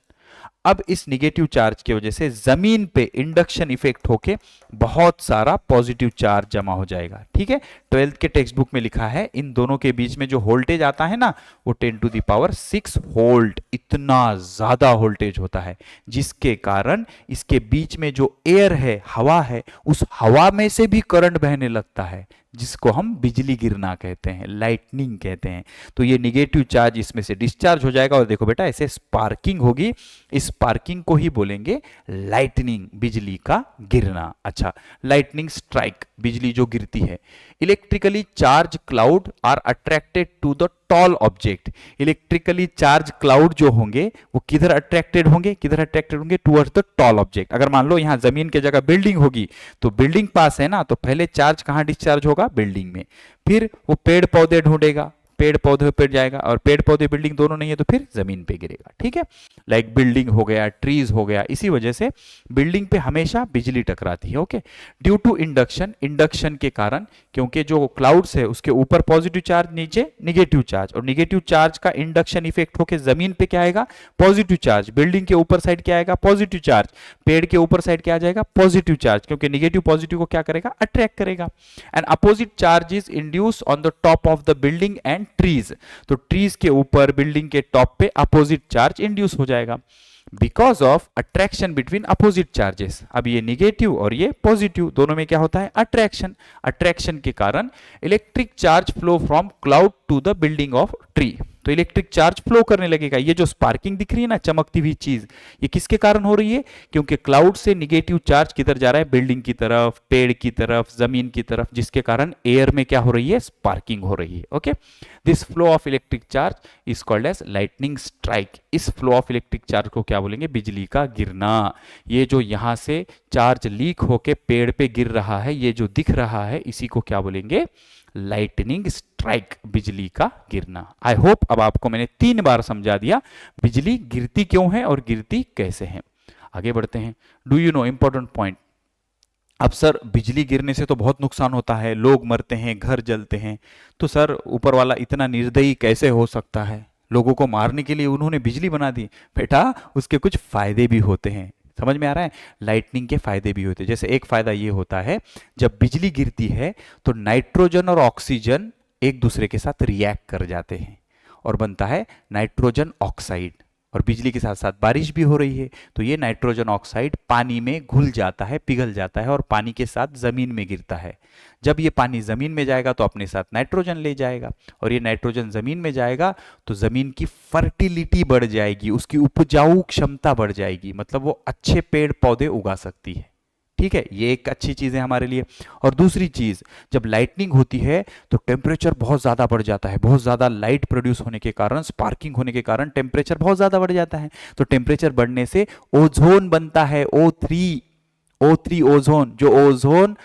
अब इस निगेटिव चार्ज की वजह से जमीन पे इंडक्शन इफेक्ट होके बहुत सारा पॉजिटिव चार्ज जमा हो जाएगा। ठीक है, 12th के टेक्स्ट बुक में लिखा है इन दोनों के बीच में जो वोल्टेज आता है ना, वो 10⁶ वोल्ट, इतना ज्यादा वोल्टेज होता है, जिसके कारण इसके बीच में जो एयर है, हवा है, उस हवा में से भी करंट बहने लगता है, जिसको हम बिजली गिरना कहते हैं, लाइटनिंग कहते हैं। तो ये निगेटिव चार्ज इसमें से डिस्चार्ज हो जाएगा, और देखो बेटा ऐसे स्पार्किंग होगी, इस स्पार्किंग को ही बोलेंगे लाइटनिंग, बिजली का गिरना। अच्छा, लाइटनिंग स्ट्राइक, बिजली जो गिरती है। Electrically charge cloud are attracted to the tall object. Electrically charge cloud जो होंगे वो किधर अट्रैक्टेड होंगे, टुवर्ड्स द टॉल ऑब्जेक्ट। अगर मान लो यहां जमीन की जगह बिल्डिंग होगी, तो बिल्डिंग पास है ना, तो पहले चार्ज कहां डिस्चार्ज होगा, बिल्डिंग में, फिर वो पेड़ पौधे ढूंढेगा, पेड़ पौधे पे जाएगा, और पेड़ पौधे बिल्डिंग दोनों नहीं है तो फिर जमीन पे गिरेगा। ठीक है, लाइक बिल्डिंग हो गया, ट्रीज हो गया, इसी वजह से बिल्डिंग पे हमेशा बिजली टकराती है। Okay, due to induction, induction के कारण, क्योंकि जो क्लाउड्स है उसके ऊपर पॉजिटिव चार्ज, नीचे निगेटिव चार्ज, और निगेटिव चार्ज का इंडक्शन इफेक्ट होकर जमीन पे क्या आएगा, पॉजिटिव चार्ज। बिल्डिंग के ऊपर साइड क्या आएगा, पॉजिटिव चार्ज। पेड़ के ऊपर साइड क्या आ जाएगा, पॉजिटिव चार्ज, क्योंकि निगेटिव पॉजिटिव को क्या करेगा, अट्रैक्ट करेगा। And opposite charge is induce on the top of the building and trees. तो ट्रीज के ऊपर, बिल्डिंग के टॉप पे अपोजिट चार्ज इंड्यूस हो जाएगा, because of attraction between opposite charges. अब ये निगेटिव और ये पॉजिटिव, दोनों में क्या होता है, अट्रैक्शन। अट्रैक्शन के कारण electric charge flow from cloud to the building of tree. तो इलेक्ट्रिक चार्ज फ्लो करने लगेगा। ये जो स्पार्किंग दिख रही है ना, चमकती हुई चीज, ये किसके कारण हो रही है, क्योंकि क्लाउड से निगेटिव चार्ज किधर जा रहा है, बिल्डिंग की तरफ, पेड़ की तरफ, जमीन की तरफ, जिसके कारण एयर में क्या हो रही है, स्पार्किंग हो रही है। Okay, this flow of electric charge is called as lightning strike. इस फ्लो ऑफ इलेक्ट्रिक चार्ज को क्या बोलेंगे, बिजली का गिरना। ये जो यहां से चार्ज लीक होके पेड़ पे गिर रहा है, ये जो दिख रहा है, इसी को क्या बोलेंगे, लाइटनिंग स्ट्राइक, बिजली का गिरना। आई होप अब आपको मैंने 3 बार समझा दिया बिजली गिरती क्यों है और गिरती कैसे है। आगे बढ़ते हैं। Do you know, important point. अब सर बिजली गिरने से तो बहुत नुकसान होता है, लोग मरते हैं, घर जलते हैं, तो सर ऊपर वाला इतना निर्दयी कैसे हो सकता है, लोगों को मारने के लिए उन्होंने बिजली बना दी। बेटा उसके कुछ फायदे भी होते हैं, समझ में आ रहा है, लाइटनिंग के फायदे भी होते हैं। जैसे एक फायदा ये होता है, जब बिजली गिरती है तो नाइट्रोजन और ऑक्सीजन एक दूसरे के साथ रिएक्ट कर जाते हैं और बनता है नाइट्रोजन ऑक्साइड। और बिजली के साथ साथ बारिश भी हो रही है, तो ये नाइट्रोजन ऑक्साइड पानी में घुल जाता है, पिघल जाता है, और पानी के साथ जमीन में गिरता है। जब ये पानी जमीन में जाएगा तो अपने साथ नाइट्रोजन ले जाएगा, और ये नाइट्रोजन जमीन में जाएगा तो जमीन की फर्टिलिटी बढ़ जाएगी, उसकी उपजाऊ क्षमता बढ़ जाएगी, मतलब वो अच्छे पेड़ पौधे उगा सकती है। ठीक है, ये एक अच्छी चीज है हमारे लिए। और दूसरी चीज, जब लाइटनिंग होती है तो टेम्परेचर बहुत ज्यादा बढ़ जाता है, बहुत ज्यादा लाइट प्रोड्यूस होने के कारण, स्पार्किंग होने के कारण टेम्परेचर बहुत ज्यादा बढ़ जाता है। तो टेम्परेचर बढ़ने से ओजोन बनता है, O3 ओजोन, जो ओजोन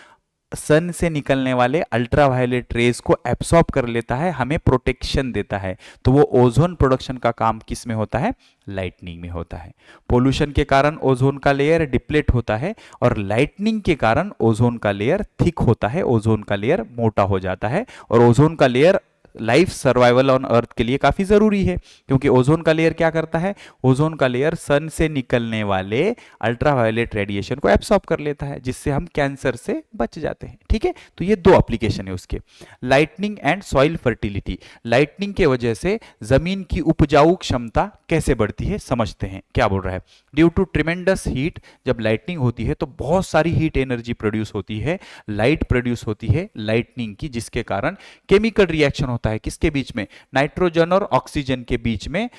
सन से निकलने वाले अल्ट्रावायलेट रेज को एब्सॉर्ब कर लेता है, हमें प्रोटेक्शन देता है। तो वो ओजोन प्रोडक्शन का काम किस में होता है, लाइटनिंग में होता है। पोल्यूशन के कारण ओजोन का लेयर डिप्लेट होता है, और लाइटनिंग के कारण ओजोन का लेयर थिक होता है, ओजोन का लेयर मोटा हो जाता है। और ओजोन का layer life survival on earth के लिए काफी जरूरी है, क्योंकि ओजोन का लेयर क्या करता है, ओजोन का लेयर सन से निकलने वाले अल्ट्रावायलेट रेडिएशन को एब्सॉर्ब कर लेता है, जिससे हम कैंसर से बच जाते हैं। ठीक है, तो ये 2 एप्लीकेशन है उसके। Lightning and soil fertility. Lightning के वजह से जमीन की उपजाऊ क्षमता कैसे बढ़ती है, समझते हैं क्या बोल रहा है। ड्यू टू ट्रिमेंडस हीट, जब लाइटनिंग होती है तो बहुत सारी हीट एनर्जी प्रोड्यूस होती है, लाइट प्रोड्यूस होती है लाइटनिंग की, जिसके कारण केमिकल रिएक्शन होता है। किसके बीच में, नाइट्रोजन और ऑक्सीजन के बीच में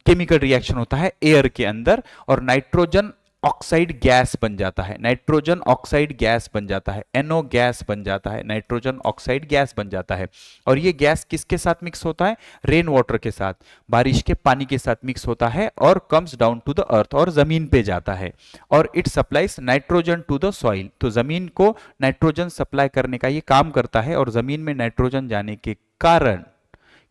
केमिकल रिएक्शन होता है एयर के अंदर, और नाइट्रोजन ऑक्साइड गैस बन जाता है, नाइट्रोजन ऑक्साइड गैस बन जाता है, NO गैस बन जाता है, नाइट्रोजन ऑक्साइड गैस बन जाता है। और ये गैस किसके साथ मिक्स होता है? रेन वाटर के साथ, बारिश के पानी के साथ मिक्स होता है और comes down to the earth, और जमीन पे जाता है। और it supplies nitrogen to the soil, तो जमीन को नाइट्रोजन सप्लाई करने का ये काम करता है। और जमीन में नाइट्रोजन जाने के कारण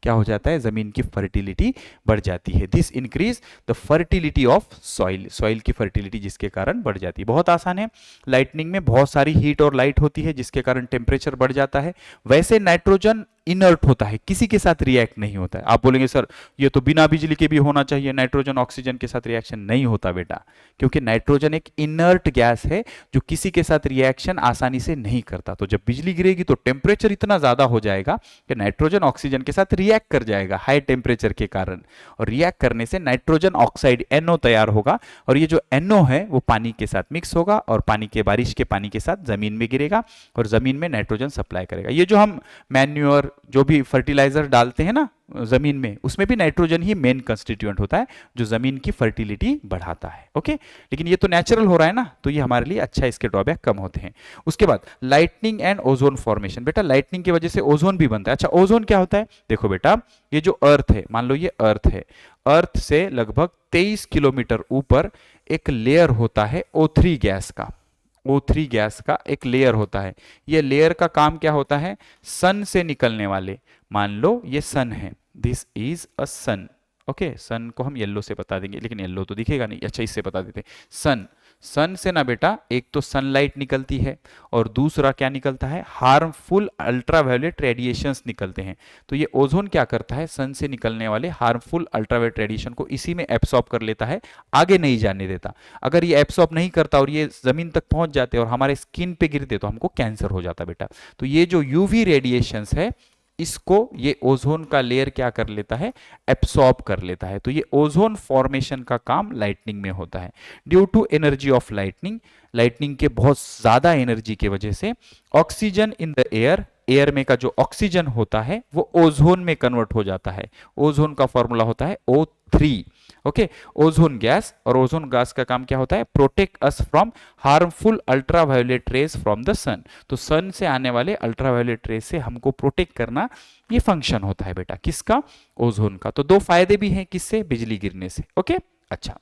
क्या हो जाता है? जमीन की फर्टिलिटी बढ़ जाती है। This increase the fertility of soil, soil की फर्टिलिटी जिसके कारण बढ़ जाती है। बहुत आसान है। लाइटनिंग में बहुत सारी हीट और लाइट होती है जिसके कारण टेम्परेचर बढ़ जाता है। वैसे नाइट्रोजन इनर्ट होता है, किसी के साथ रिएक्ट नहीं होता है। आप बोलेंगे सर ये तो बिना बिजली के भी होना चाहिए, नाइट्रोजन ऑक्सीजन के साथ रिएक्शन नहीं होता बेटा, क्योंकि नाइट्रोजन एक इनर्ट गैस है जो किसी के साथ रिएक्शन आसानी से नहीं करता। तो जब बिजली गिरेगी तो टेम्परेचर इतना ज्यादा हो जाएगा कि नाइट्रोजन ऑक्सीजन के साथ रिएक्ट कर जाएगा हाई टेम्परेचर के कारण, और रिएक्ट करने से नाइट्रोजन ऑक्साइड NO तैयार होगा। और ये जो NO है वो पानी के साथ मिक्स होगा और पानी के, बारिश के पानी के साथ जमीन में गिरेगा और जमीन में नाइट्रोजन सप्लाई करेगा। ये जो हम मैन्योर, जो भी फर्टिलाइजर डालते हैं ना जमीन में, उसमें भी नाइट्रोजन ही मेन कंस्टिट्यूएंट होता है जो जमीन की फर्टिलिटी बढ़ाता है। ओके, लेकिन ये तो नेचुरल हो रहा है ना, तो ये हमारे लिए अच्छा, इसके ड्रॉबैक कम होते हैं। उसके बाद लाइटनिंग एंड ओजोन फॉर्मेशन। बेटा लाइटनिंग की वजह से ओजोन भी बनता है। अच्छा, ओजोन क्या होता है? देखो बेटा, ये जो अर्थ है, मान लो ये अर्थ है, अर्थ से लगभग 23 किलोमीटर ऊपर एक लेयर होता है O3 गैस का, O3 गैस का एक लेयर होता है। ये लेयर का काम क्या होता है? सन से निकलने वाले, मान लो ये सन है, this is a sun. Okay, sun को हम येलो से बता देंगे, लेकिन येलो तो दिखेगा नहीं, अच्छा इससे बता देते। सन, सन से ना बेटा एक तो सनलाइट निकलती है और दूसरा क्या निकलता है? हार्मफुल अल्ट्रावायलेट रेडिएशंस निकलते हैं। तो ये ओजोन क्या करता है? सन से निकलने वाले हार्मफुल अल्ट्रावायलेट रेडिएशन को इसी में एब्सॉर्ब कर लेता है, आगे नहीं जाने देता। अगर ये एब्सॉर्ब नहीं करता और ये जमीन तक पहुंच जाते और हमारे स्किन पे गिरते तो हमको कैंसर हो जाता बेटा। तो ये जो यूवी रेडिएशंस है इसको ये ओजोन का लेयर क्या कर लेता है? एब्सॉर्ब कर लेता है। तो ये ओजोन फॉर्मेशन का काम लाइटनिंग में होता है। Due to energy of lightning, lightning के बहुत ज्यादा एनर्जी की वजह से oxygen in the air, air में का जो ऑक्सीजन होता है वो ओजोन में कन्वर्ट हो जाता है। ओजोन का फॉर्मूला होता है O3। ओके, ओजोन गैस, और ओजोन गैस का काम क्या होता है? Protect us from harmful ultraviolet rays from the sun. तो सन से आने वाले अल्ट्रावायलेट रेज से हमको प्रोटेक्ट करना, ये फंक्शन होता है बेटा किसका? ओजोन का। तो दो फायदे भी हैं किससे? बिजली गिरने से। ओके, अच्छा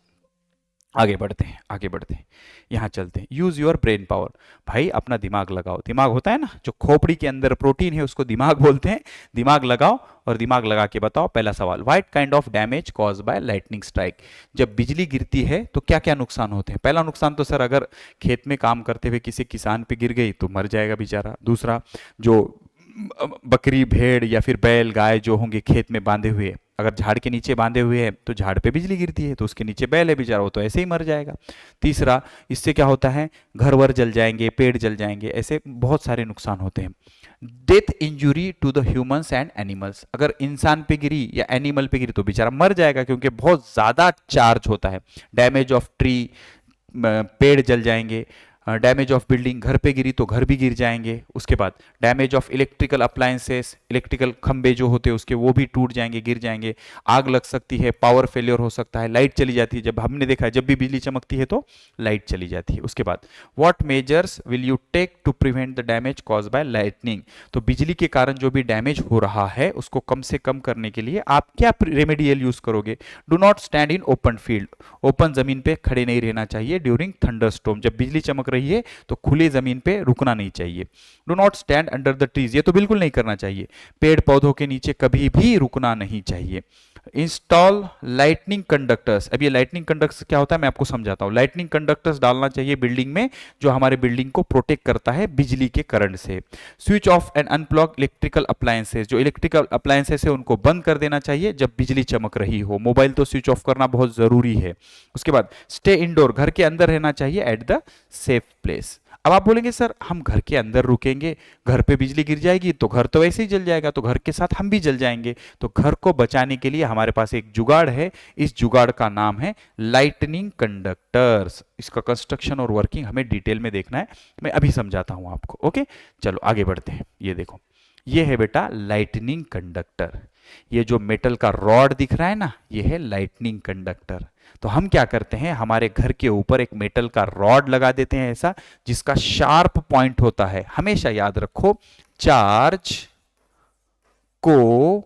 आगे बढ़ते हैं, आगे बढ़ते हैं, यहां चलते हैं। Use your brain power. भाई अपना दिमाग लगाओ। दिमाग होता है ना, जो खोपड़ी के अंदर प्रोटीन है उसको दिमाग बोलते हैं। दिमाग लगाओ और दिमाग लगा के बताओ। पहला सवाल, what kind of damage cause by lightning strike. जब बिजली गिरती है तो क्या क्या नुकसान होते हैं? पहला नुकसान तो सर, अगर खेत में काम करते हुए किसी किसान पे गिर गई तो मर जाएगा बेचारा। दूसरा, जो बकरी, भेड़ या फिर बैल, गाय जो होंगे खेत में बांधे हुए, अगर झाड़ के नीचे बांधे हुए हैं तो झाड़ पे बिजली गिरती है तो उसके नीचे बैल है बेचारा, वो तो ऐसे ही मर जाएगा। तीसरा, इससे क्या होता है? घर वर जल जाएंगे, पेड़ जल जाएंगे, ऐसे बहुत सारे नुकसान होते हैं। Death injury to the humans and animals. अगर इंसान पे गिरी या एनिमल पे गिरी तो बेचारा मर जाएगा, क्योंकि बहुत ज्यादा चार्ज होता है। डैमेज ऑफ ट्री, पेड़ जल जाएंगे। डैमेज ऑफ बिल्डिंग, घर पे गिरी तो घर भी गिर जाएंगे। उसके बाद damage of electrical appliances, electrical खंबे जो होते हैं उसके वो भी टूट जाएंगे, गिर जाएंगे। आग लग सकती है, पावर फेलियर हो सकता है, लाइट चली जाती है। जब हमने देखा है जब भी बिजली चमकती है तो लाइट चली जाती है। उसके बाद what measures will you take to prevent the damage cause by lightning. तो बिजली के कारण जो भी डैमेज हो रहा है उसको कम से कम करने के लिए आप क्या रेमेडियल यूज करोगे? Do not stand in open field. Open जमीन पे खड़े नहीं रहना चाहिए ड्यूरिंग थंडरस्टॉर्म। जब बिजली चमक रही है तो खुली जमीन पे रुकना नहीं चाहिए। Do not stand under the trees, ये तो बिल्कुल नहीं करना चाहिए। पेड़ पौधों के नीचे कभी भी रुकना नहीं चाहिए। Install lightning conductors. अब ये लाइटनिंग कंडक्टर्स क्या होता है मैं आपको समझाता हूं। लाइटनिंग कंडक्टर्स डालना चाहिए बिल्डिंग में, जो हमारे बिल्डिंग को प्रोटेक्ट करता है बिजली के करंट से। Switch off and unplug electrical appliances. जो इलेक्ट्रिकल अप्लायंसेस है उनको बंद कर देना चाहिए जब बिजली चमक रही हो। मोबाइल तो स्विच ऑफ करना बहुत जरूरी है। उसके बाद स्टे इंडोर, घर के अंदर रहना चाहिए एट द सेफ प्लेस। अब आप बोलेंगे सर हम घर के अंदर रुकेंगे, घर पे बिजली गिर जाएगी तो घर तो वैसे ही जल जाएगा, तो घर के साथ हम भी जल जाएंगे। तो घर को बचाने के लिए हमारे पास एक जुगाड़ है। इस जुगाड़ का नाम है लाइटनिंग कंडक्टर्स। इसका कंस्ट्रक्शन और वर्किंग हमें डिटेल में देखना है, मैं अभी समझाता हूं आपको। ओके, चलो आगे बढ़ते हैं। ये देखो, ये है बेटा लाइटनिंग कंडक्टर। ये जो मेटल का रॉड दिख रहा है ना, ये है लाइटनिंग कंडक्टर। तो हम क्या करते हैं, हमारे घर के ऊपर एक मेटल का रॉड लगा देते हैं ऐसा, जिसका शार्प पॉइंट होता है। हमेशा याद रखो, चार्ज को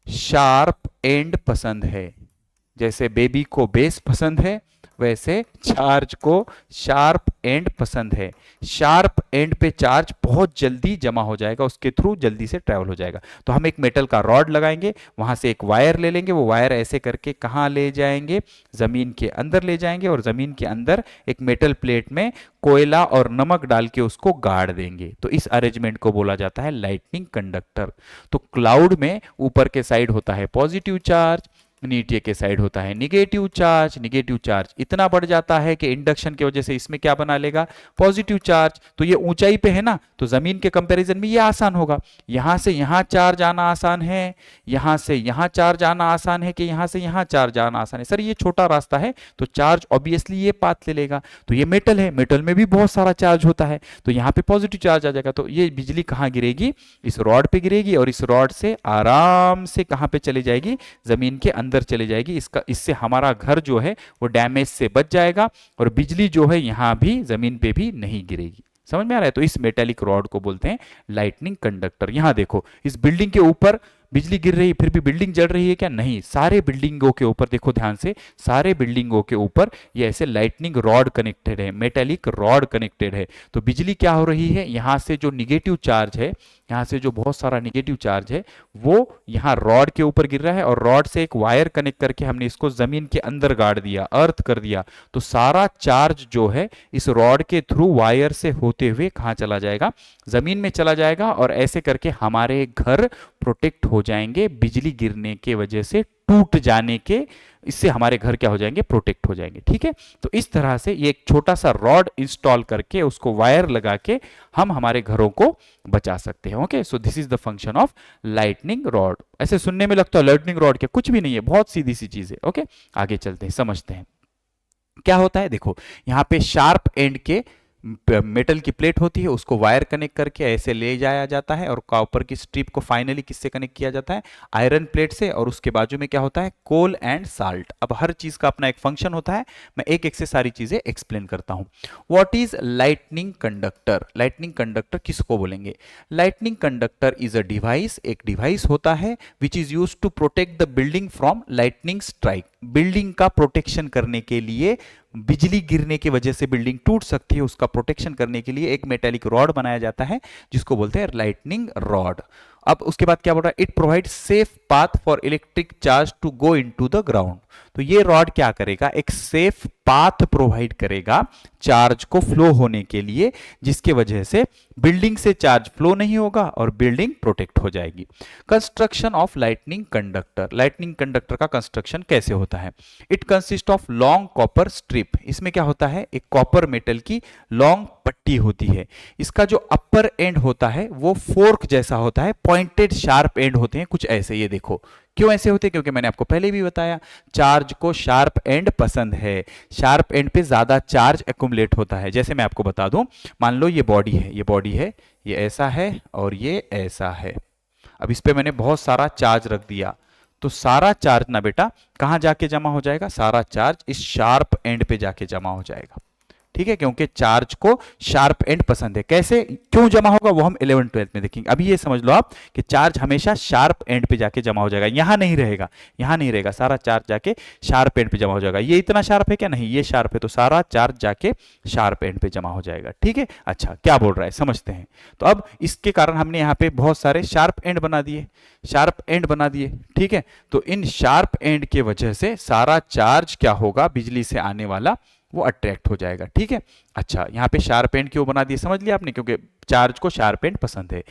शार्प एंड पसंद है। जैसे बेबी को बेस पसंद है, वैसे चार्ज को शार्प एंड पसंद है। शार्प एंड पे चार्ज बहुत जल्दी जमा हो जाएगा, उसके थ्रू जल्दी से ट्रेवल हो जाएगा। तो हम एक मेटल का रॉड लगाएंगे, वहां से एक वायर ले लेंगे, वो वायर ऐसे करके कहां ले जाएंगे, जमीन के अंदर ले जाएंगे, और जमीन के अंदर एक मेटल प्लेट में कोयला और नमक डाल के उसको गाड़ देंगे। तो इस अरेंजमेंट को बोला जाता है लाइटनिंग कंडक्टर। तो क्लाउड में ऊपर के साइड होता है पॉजिटिव चार्ज, नीचे के साइड होता है निगेटिव चार्ज। निगेटिव चार्ज इतना बढ़ जाता है कि इंडक्शन की वजह से इसमें क्या बना लेगा, पॉजिटिव चार्ज। तो ये ऊंचाई पे है ना, तो जमीन के कंपैरिजन में ये आसान होगा। यहां से यहां चार्ज आना आसान है, यहां से यहां चार्ज आना आसान है, कि यहां से यहां चार्ज आना आसान है। सर ये छोटा रास्ता है, तो चार्ज ऑब्वियसली ये पाथ ले लेगा। तो ये मेटल है, मेटल में भी बहुत सारा चार्ज होता है, तो यहां पे पॉजिटिव चार्ज आ जाएगा। तो ये बिजली कहां गिरेगी, इस रॉड पे गिरेगी, और इस रॉड से आराम से कहां पे चली जाएगी, जमीन के अंदर चली जाएगी। इससे हमारा घर जो है वो डैमेज से बच जाएगा, और बिजली जो है यहां भी जमीन पे भी नहीं गिरेगी। समझ में आ रहा है? तो इस मेटेलिक रॉड को बोलते हैं लाइटनिंग कंडक्टर। यहां देखो, इस बिल्डिंग के ऊपर बिजली गिर रही है, फिर भी बिल्डिंग जल रही है क्या? नहीं। सारे बिल्डिंगों के ऊपर देखो ध्यान से, सारे बिल्डिंगों के ऊपर ये ऐसे लाइटनिंग रॉड कनेक्टेड है, मेटेलिक रॉड कनेक्टेड है। तो बिजली क्या हो रही है, यहां से जो निगेटिव चार्ज है, यहां से जो बहुत सारा निगेटिव चार्ज है, वो यहां रॉड के ऊपर गिर रहा है, और रॉड से एक वायर कनेक्ट करके हमने इसको जमीन के अंदर गाड़ दिया, अर्थ कर दिया। तो सारा चार्ज जो है इस रॉड के थ्रू वायर से होते हुए कहां चला जाएगा, जमीन में चला जाएगा, और ऐसे करके हमारे घर प्रोटेक्ट हो जाएंगे बिजली गिरने के वजह से, टूट जाने के, इससे हमारे घर क्या हो जाएंगे, प्रोटेक्ट हो जाएंगे। ठीक है, तो इस तरह से ये एक छोटा सा रॉड इंस्टॉल करके, उसको वायर लगा के हम हमारे घरों को बचा सकते हैं। Okay, so this is the function of lightning rod. ऐसे सुनने में लगता है लाइटनिंग रॉड क्या, कुछ भी नहीं है, बहुत सीधी सी चीज है। ओके, आगे चलते हैं, समझते हैं क्या होता है। देखो, यहां पे शार्प एंड के मेटल की प्लेट होती है, उसको वायर कनेक्ट करके ऐसे ले जाया जाता है, और कॉपर की स्ट्रिप को फाइनली किससे कनेक्ट किया जाता है, आयरन प्लेट से। और उसके बाजू में क्या होता है, कोल एंड साल्ट। अब हर चीज का अपना एक फंक्शन होता है, मैं एक एक से सारी चीजें एक्सप्लेन करता हूं। What is lightning conductor? Lightning conductor किसको बोलेंगे? Lightning conductor is a device, एक डिवाइस होता है which is used to protect the building from lightning strike. Building का प्रोटेक्शन करने के लिए, बिजली गिरने की वजह से बिल्डिंग टूट सकती है, उसका प्रोटेक्शन करने के लिए एक मेटेलिक रॉड बनाया जाता है, जिसको बोलते हैं लाइटनिंग रॉड। अब उसके बाद क्या बोल रहा है, it provide safe path for electric charge to go into the ground. तो ये रॉड क्या करेगा, एक सेफ पाथ प्रोवाइड करेगा चार्ज को फ्लो होने के लिए, जिसके वजह से बिल्डिंग से चार्ज फ्लो नहीं होगा और बिल्डिंग प्रोटेक्ट हो जाएगी। Construction of lightning conductor. Lightning conductor का कंस्ट्रक्शन कैसे होता है? It consist of long copper strip. इसमें क्या होता है, एक कॉपर मेटल की लॉन्ग पट्टी होती है। इसका जो अपर एंड होता है वो फोर्क जैसा होता है, पॉइंटेड शार्प एंड होते हैं कुछ ऐसे। ये देखो क्यों ऐसे होते हैं, क्योंकि मैंने आपको पहले भी बताया, चार्ज को शार्प एंड पसंद है, शार्प एंड पे ज्यादा चार्ज एक्युमुलेट होता है। जैसे मैं आपको बता दूं, मान लो ये बॉडी है, ये बॉडी है, ये ऐसा है और ये ऐसा है। अब इस पे मैंने बहुत सारा चार्ज रख दिया, तो सारा चार्ज ना बेटा कहां जाके जमा हो जाएगा, सारा चार्ज इस शार्प एंड पे जाके जमा हो जाएगा। ठीक है, क्योंकि चार्ज को शार्प एंड पसंद है। कैसे, क्यों जमा होगा, वो हम 11th 12th में देखेंगे। अभी ये समझ लो आप कि चार्ज हमेशा शार्प एंड पे जाके जमा हो जाएगा, यहां नहीं रहेगा, यहां नहीं रहेगा, सारा चार्ज जाके शार्प एंड पे जमा हो जाएगा। ये इतना शार्प है क्या, नहीं, ये शार्प है, तो सारा चार्ज जाके शार्प एंड पे जमा हो जाएगा। ठीक है, अच्छा क्या बोल रहा है समझते हैं। तो अब इसके कारण हमने यहाँ पे बहुत सारे शार्प एंड बना दिए, शार्प एंड बना दिए। ठीक है, तो इन शार्प एंड के वजह से सारा चार्ज क्या होगा, बिजली से आने वाला, वो अट्रैक्ट हो जाएगा। ठीक है, अच्छा यहाँ पे शार्प एंड क्यों बना दिए समझ लिया आपने, क्योंकि चार्ज को शार्प एंड पसंद है।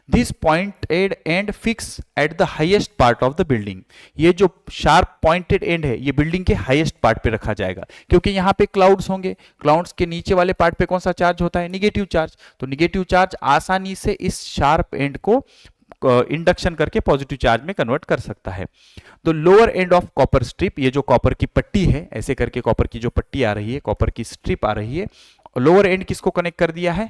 This pointed and fix at the highest part of the building. ये जो शार्प पॉइंटेड एंड है, ये बिल्डिंग के हाईएस्ट पार्ट पे रखा जाएगा, क्योंकि यहाँ पे क्लाउड्स होंगे, क्लाउड्स के नीचे वाले पार्ट पे कौन सा चार्ज होता है, निगेटिव चार्ज। तो निगेटिव चार्ज आसानी से इस शार्प एंड को इंडक्शन करके पॉजिटिव चार्ज में कन्वर्ट कर सकता है। तो lower end of copper strip, ये जो कॉपर की पट्टी है, ऐसे करके कॉपर की जो पट्टी आ रही है, कॉपर की स्ट्रिप आ रही है, लोअर एंड किसको कनेक्ट कर दिया है?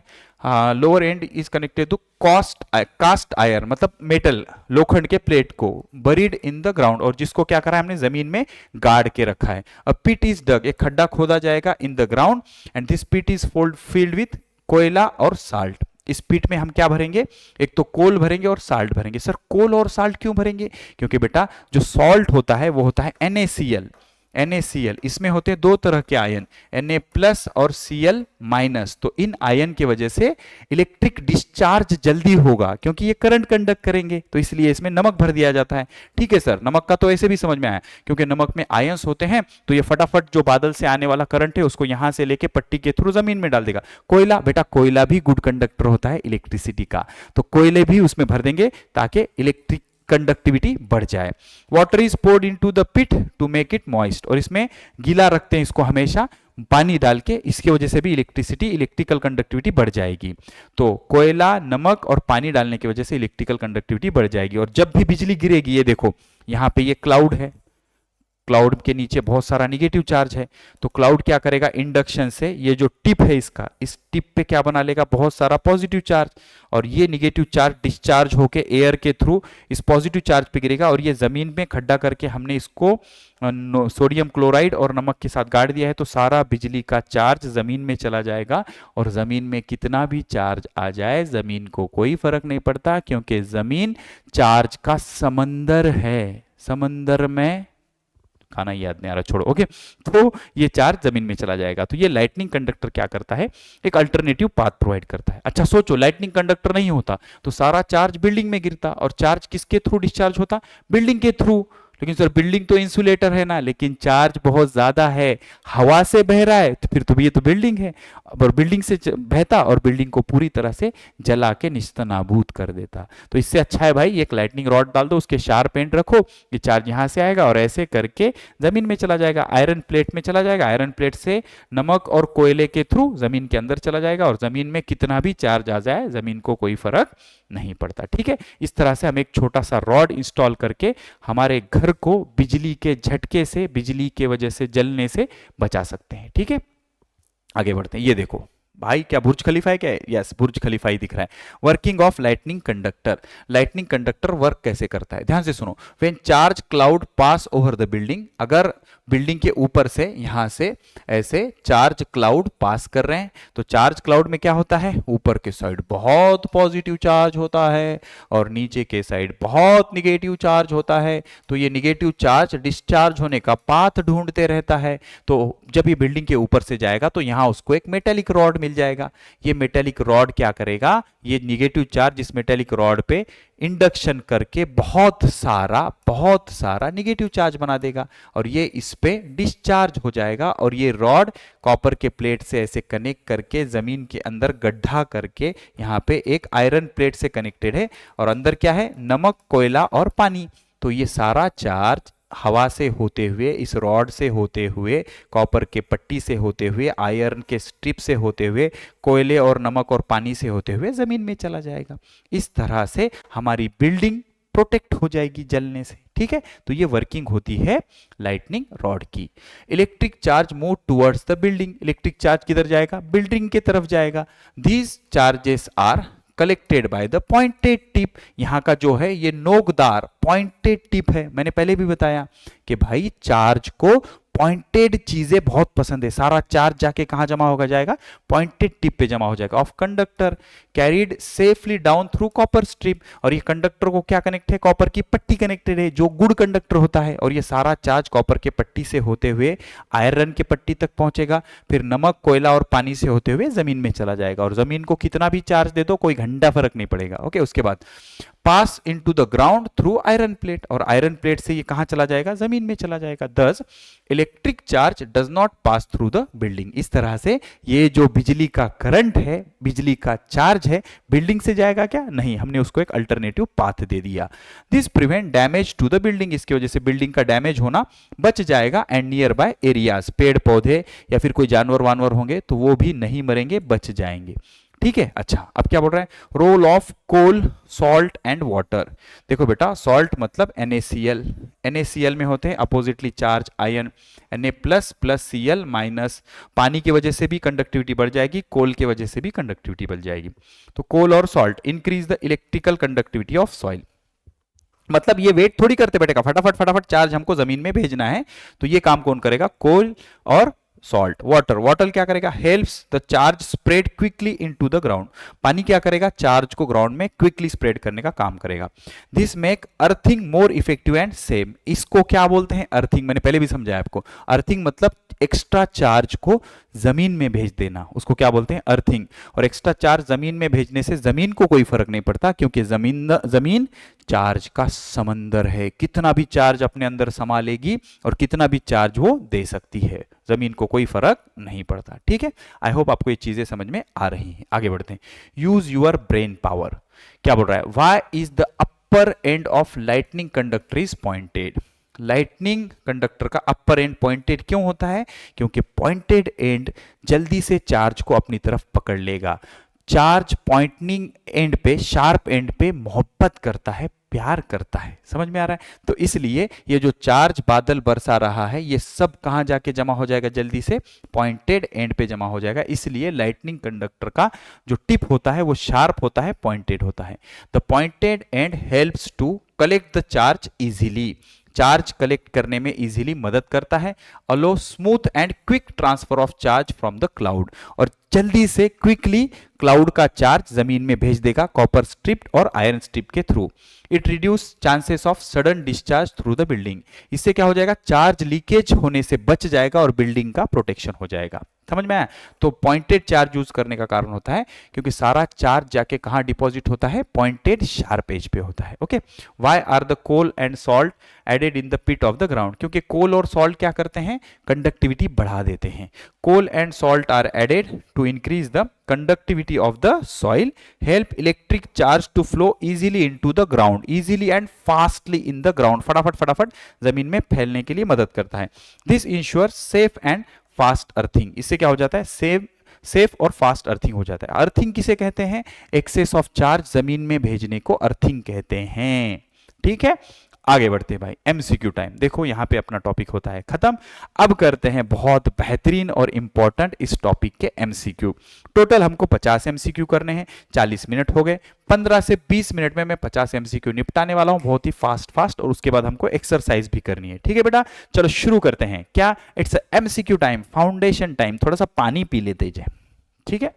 Lower end is connected to cast iron, मतलब मेटल, लोखंड के प्लेट को बरीड इन द ग्राउंड, और जिसको क्या करा है हमने, जमीन में गाड़ के रखा है। अ पिट इज डग, एक खड्डा खोदा जाएगा in the ground, and this pit is filled with कोयला और साल्ट। इस पिट में हम क्या भरेंगे? एक तो कोल भरेंगे और साल्ट भरेंगे। सर कोल और साल्ट क्यों भरेंगे? क्योंकि बेटा जो सॉल्ट होता है वो होता है NaCl। NaCl, इसमें होते हैं दो तरह के आयन, Na प्लस और Cl माइनस। तो इन आयन की वजह से इलेक्ट्रिक डिस्चार्ज जल्दी होगा, क्योंकि ये करंट कंडक्ट करेंगे, तो इसलिए इसमें नमक भर दिया जाता है। ठीक है सर, नमक का तो ऐसे भी समझ में आया, क्योंकि नमक में आयंस होते हैं, तो ये फटाफट जो बादल से आने वाला करंट है उसको यहां से लेके पट्टी के थ्रू जमीन में डाल देगा। कोयला, बेटा कोयला भी गुड कंडक्टर होता है इलेक्ट्रिसिटी का, तो कोयले भी उसमें भर देंगे ताकि इलेक्ट्रिक कंडक्टिविटी बढ़ जाए। Water is poured into the pit to make it moist, और इसमें गीला रखते हैं इसको हमेशा पानी डाल के, इसकी वजह से भी इलेक्ट्रिकल कंडक्टिविटी बढ़ जाएगी। तो कोयला, नमक और पानी डालने की वजह से इलेक्ट्रिकल कंडक्टिविटी बढ़ जाएगी। और जब भी बिजली गिरेगी, ये देखो यहां पे ये क्लाउड है, क्लाउड के नीचे बहुत सारा निगेटिव चार्ज है, तो क्लाउड क्या करेगा? इंडक्शन से ये जो टिप है इसका, इस टिप पे क्या बना लेगा? बहुत सारा पॉजिटिव चार्ज, और ये निगेटिव चार्ज डिस्चार्ज होके एयर के थ्रू इस पॉजिटिव चार्ज पे गिरेगा, और ये जमीन में खड्डा करके हमने इसको सोडियम क्लोराइड और नमक के साथ गाड़ दिया है, तो सारा बिजली का चार्ज जमीन में चला जाएगा। और जमीन में कितना भी चार्ज आ जाए, जमीन को कोई फर्क नहीं पड़ता, क्योंकि जमीन चार्ज का समंदर है। समंदर में खाना याद नहीं आ रहा, छोड़ो। ओके, तो ये चार्ज जमीन में चला जाएगा। तो ये लाइटनिंग कंडक्टर क्या करता है? एक अल्टरनेटिव पाथ प्रोवाइड करता है। अच्छा सोचो, लाइटनिंग कंडक्टर नहीं होता तो सारा चार्ज बिल्डिंग में गिरता, और चार्ज किसके थ्रू डिस्चार्ज होता? बिल्डिंग के थ्रू। लेकिन सर बिल्डिंग तो इंसुलेटर है ना, लेकिन चार्ज बहुत ज्यादा है, हवा से बह रहा है, तो फिर तो ये तो बिल्डिंग है, और बिल्डिंग से बहता और बिल्डिंग को पूरी तरह से जला के निस्तनाबूद कर देता। तो इससे अच्छा है भाई एक लाइटनिंग रॉड डाल दो, उसके शार्प एंड रखो, ये चार्ज यहां से आएगा और ऐसे करके जमीन में चला जाएगा, आयरन प्लेट में चला जाएगा, आयरन प्लेट से नमक और कोयले के थ्रू जमीन के अंदर चला जाएगा, और जमीन में कितना भी चार्ज आ जाए जमीन को कोई फर्क नहीं पड़ता। ठीक है, इस तरह से हम एक छोटा सा रॉड इंस्टॉल करके हमारे घर को बिजली के झटके से, बिजली के वजह से जलने से बचा सकते हैं। ठीक है, आगे बढ़ते हैं। ये देखो भाई, क्या बुर्ज खलीफा है? क्या है? यस, बुर्ज खलीफा ही दिख रहा है। Working of lightning conductor. Lightning conductor work कैसे करता है, ध्यान से सुनो। When charge cloud pass over the building, अगर बिल्डिंग के ऊपर से यहां से ऐसे चार्ज क्लाउड पास कर रहे हैं, तो चार्ज क्लाउड में क्या होता है? ऊपर के साइड बहुत पॉजिटिव चार्ज होता है और नीचे के साइड बहुत निगेटिव चार्ज होता है। तो ये निगेटिव चार्ज डिस्चार्ज होने का पाथ ढूंढते रहता है। तो जब ये बिल्डिंग के ऊपर से जाएगा तो यहां उसको एक मेटेलिक रॉड मिल जाएगा। ये मेटेलिक रॉड क्या करेगा? ये निगेटिव चार्ज इस मेटेलिक रॉड पे इंडक्शन करके बहुत सारा निगेटिव चार्ज बना देगा, और ये इस पे डिस्चार्ज हो जाएगा, और ये रॉड कॉपर के प्लेट से ऐसे कनेक्ट करके जमीन के अंदर गड्ढा करके यहाँ पे एक आयरन प्लेट से कनेक्टेड है, और अंदर क्या है? नमक, कोयला और पानी। तो ये सारा चार्ज हवा से होते हुए, इस रॉड से होते हुए, कॉपर के पट्टी से होते हुए, आयरन के स्ट्रिप से होते हुए, कोयले और नमक और पानी से होते हुए जमीन में चला जाएगा। इस तरह से हमारी बिल्डिंग प्रोटेक्ट हो जाएगी जलने से। ठीक है, तो ये वर्किंग होती है लाइटनिंग रॉड की। Electric charge move towards the building. Electric charge किधर जाएगा? बिल्डिंग की तरफ जाएगा। These charges are collected by the pointed tip. यहां का जो है ये नोकदार पॉइंटेड टिप है। मैंने पहले भी बताया कि भाई चार्ज को पॉइंटेड चीजें बहुत पसंद है। सारा चार्ज जाके कहां जमा होगा? जाएगा पॉइंटेड टिप पे जमा हो जाएगा। Of conductor carried safely down through copper strip. और ये कंडक्टर को क्या कनेक्ट है? कॉपर की पट्टी कनेक्टेड है, जो गुड कंडक्टर होता है। और ये सारा चार्ज कॉपर के पट्टी से होते हुए आयरन के पट्टी तक पहुंचेगा, फिर नमक, कोयला और पानी से होते हुए जमीन में चला जाएगा। और जमीन को कितना भी चार्ज दे दो, कोई घंटा फर्क नहीं पड़ेगा। ओके, उसके बाद पास into the ground through iron plate. और आयरन प्लेट से ये कहां चला जाएगा? जमीन में चला जाएगा। दस electric charge does not pass through the building. इस तरह से ये जो बिजली का करंट है, बिजली का चार्ज है, बिल्डिंग से जाएगा क्या? नहीं, हमने उसको एक अल्टरनेटिव पाथ दे दिया। This prevent damage to the building. इसकी वजह से बिल्डिंग का डैमेज होना बच जाएगा। एंड नियर बाय एरियाज, पेड़ पौधे या फिर कोई जानवर वानवर होंगे तो वो भी नहीं मरेंगे, बच जाएंगे। ठीक है। अच्छा, अब क्या बोल रहे हैं, role of coal, salt and water. देखो बेटा, सॉल्ट मतलब NaCl, NaCl में होते हैं oppositely charge ion, Na plus plus Cl minus, पानी की वजह से भी कंडक्टिविटी बढ़ जाएगी, कोल की वजह से भी कंडक्टिविटी बढ़ जाएगी। तो कोल और salt increase the electrical conductivity of soil. मतलब ये वेट थोड़ी करते बैठेगा, फटाफट फटाफट चार्ज हमको जमीन में भेजना है, तो ये काम कौन करेगा, कोल और सॉल्ट। वाटर, वाटर क्या करेगा, helps the charge spread quickly into the ground. पानी क्या करेगा, चार्ज को ग्राउंड में क्विकली स्प्रेड करने का काम करेगा। This make earthing more effective and same. इसको क्या बोलते हैं, अर्थिंग। मैंने पहले भी समझाया आपको, अर्थिंग मतलब एक्स्ट्रा चार्ज को जमीन में भेज देना, उसको क्या बोलते हैं, अर्थिंग। और एक्स्ट्रा चार्ज जमीन में भेजने से जमीन को कोई फर्क नहीं पड़ता, क्योंकि जमीन चार्ज का समंदर है, कितना भी चार्ज अपने अंदर समा लेगी और कितना भी चार्ज वो दे सकती है, जमीन को कोई फर्क नहीं पड़ता। ठीक है, आई होप आपको ये चीजें समझ में आ रही हैं। आगे बढ़ते हैं, यूज योर ब्रेन पावर। क्या बोल रहा है, why is the upper end of lightning conductor is pointed. Lightning conductor का अपर एंड पॉइंटेड क्यों होता है, क्योंकि पॉइंटेड एंड जल्दी से चार्ज को अपनी तरफ पकड़ लेगा। चार्ज पॉइंटिंग एंड पे, शार्प एंड पे मोहब्बत करता है, प्यार करता है। समझ में आ रहा है, तो इसलिए ये जो चार्ज बादल बरसा रहा है, ये सब कहां जाके जमा हो जाएगा, जल्दी से पॉइंटेड एंड पे जमा हो जाएगा। इसलिए लाइटनिंग कंडक्टर का जो टिप होता है वो शार्प होता है, पॉइंटेड होता है। The pointed end helps to collect the charge easily. Charge collect करने में इजीली मदद करता है। Allow smooth and quick transfer of charge from the cloud, और जल्दी से क्विकली क्लाउड का चार्ज जमीन में भेज देगा कॉपर स्ट्रिप और आयरन स्ट्रिप के through. It reduce chances of sudden discharge through the building. इससे क्या हो जाएगा, चार्ज लीकेज होने से बच जाएगा और बिल्डिंग का प्रोटेक्शन हो जाएगा। समझ में आया, तो पॉइंटेड चार्ज यूज करने का कारण होता है क्योंकि सारा चार्ज जाके कहां डिपॉजिट होता है, पॉइंटेड शार्प एज पे होता है। Okay, why are the coal and salt added in the pit of the ground, क्योंकि कोल और सॉल्ट क्या करते हैं, कंडक्टिविटी बढ़ा देते हैं। Coal and salt are added to increase the conductivity of the soil, help electric charge to flow easily into the ground, easily and fastly in the ground, फटाफट फटाफट जमीन में फैलने के लिए मदद करता है। This ensures safe and fast earthing, इससे क्या हो जाता है, सेफ और फास्ट अर्थिंग हो जाता है। अर्थिंग किसे कहते हैं, एक्सेस ऑफ चार्ज जमीन में भेजने को अर्थिंग कहते हैं। ठीक है, आगे बढ़ते हैं भाई, एमसीक्यू टाइम। देखो यहां पे अपना टॉपिक होता है खत्म। अब करते हैं बहुत बेहतरीन और इंपॉर्टेंट इस टॉपिक के एमसीक्यू। टोटल हमको 50 एमसीक्यू करने हैं, 40 मिनट हो गए, 15 से 20 मिनट में मैं 50 एमसीक्यू निपटाने वाला हूं, बहुत ही फास्ट, और उसके बाद हमको एक्सरसाइज भी करनी है। ठीक है बेटा, चलो शुरू करते हैं। क्या, it's MCQ time, foundation time. थोड़ा सा पानी पी लेते जाए। ठीक है,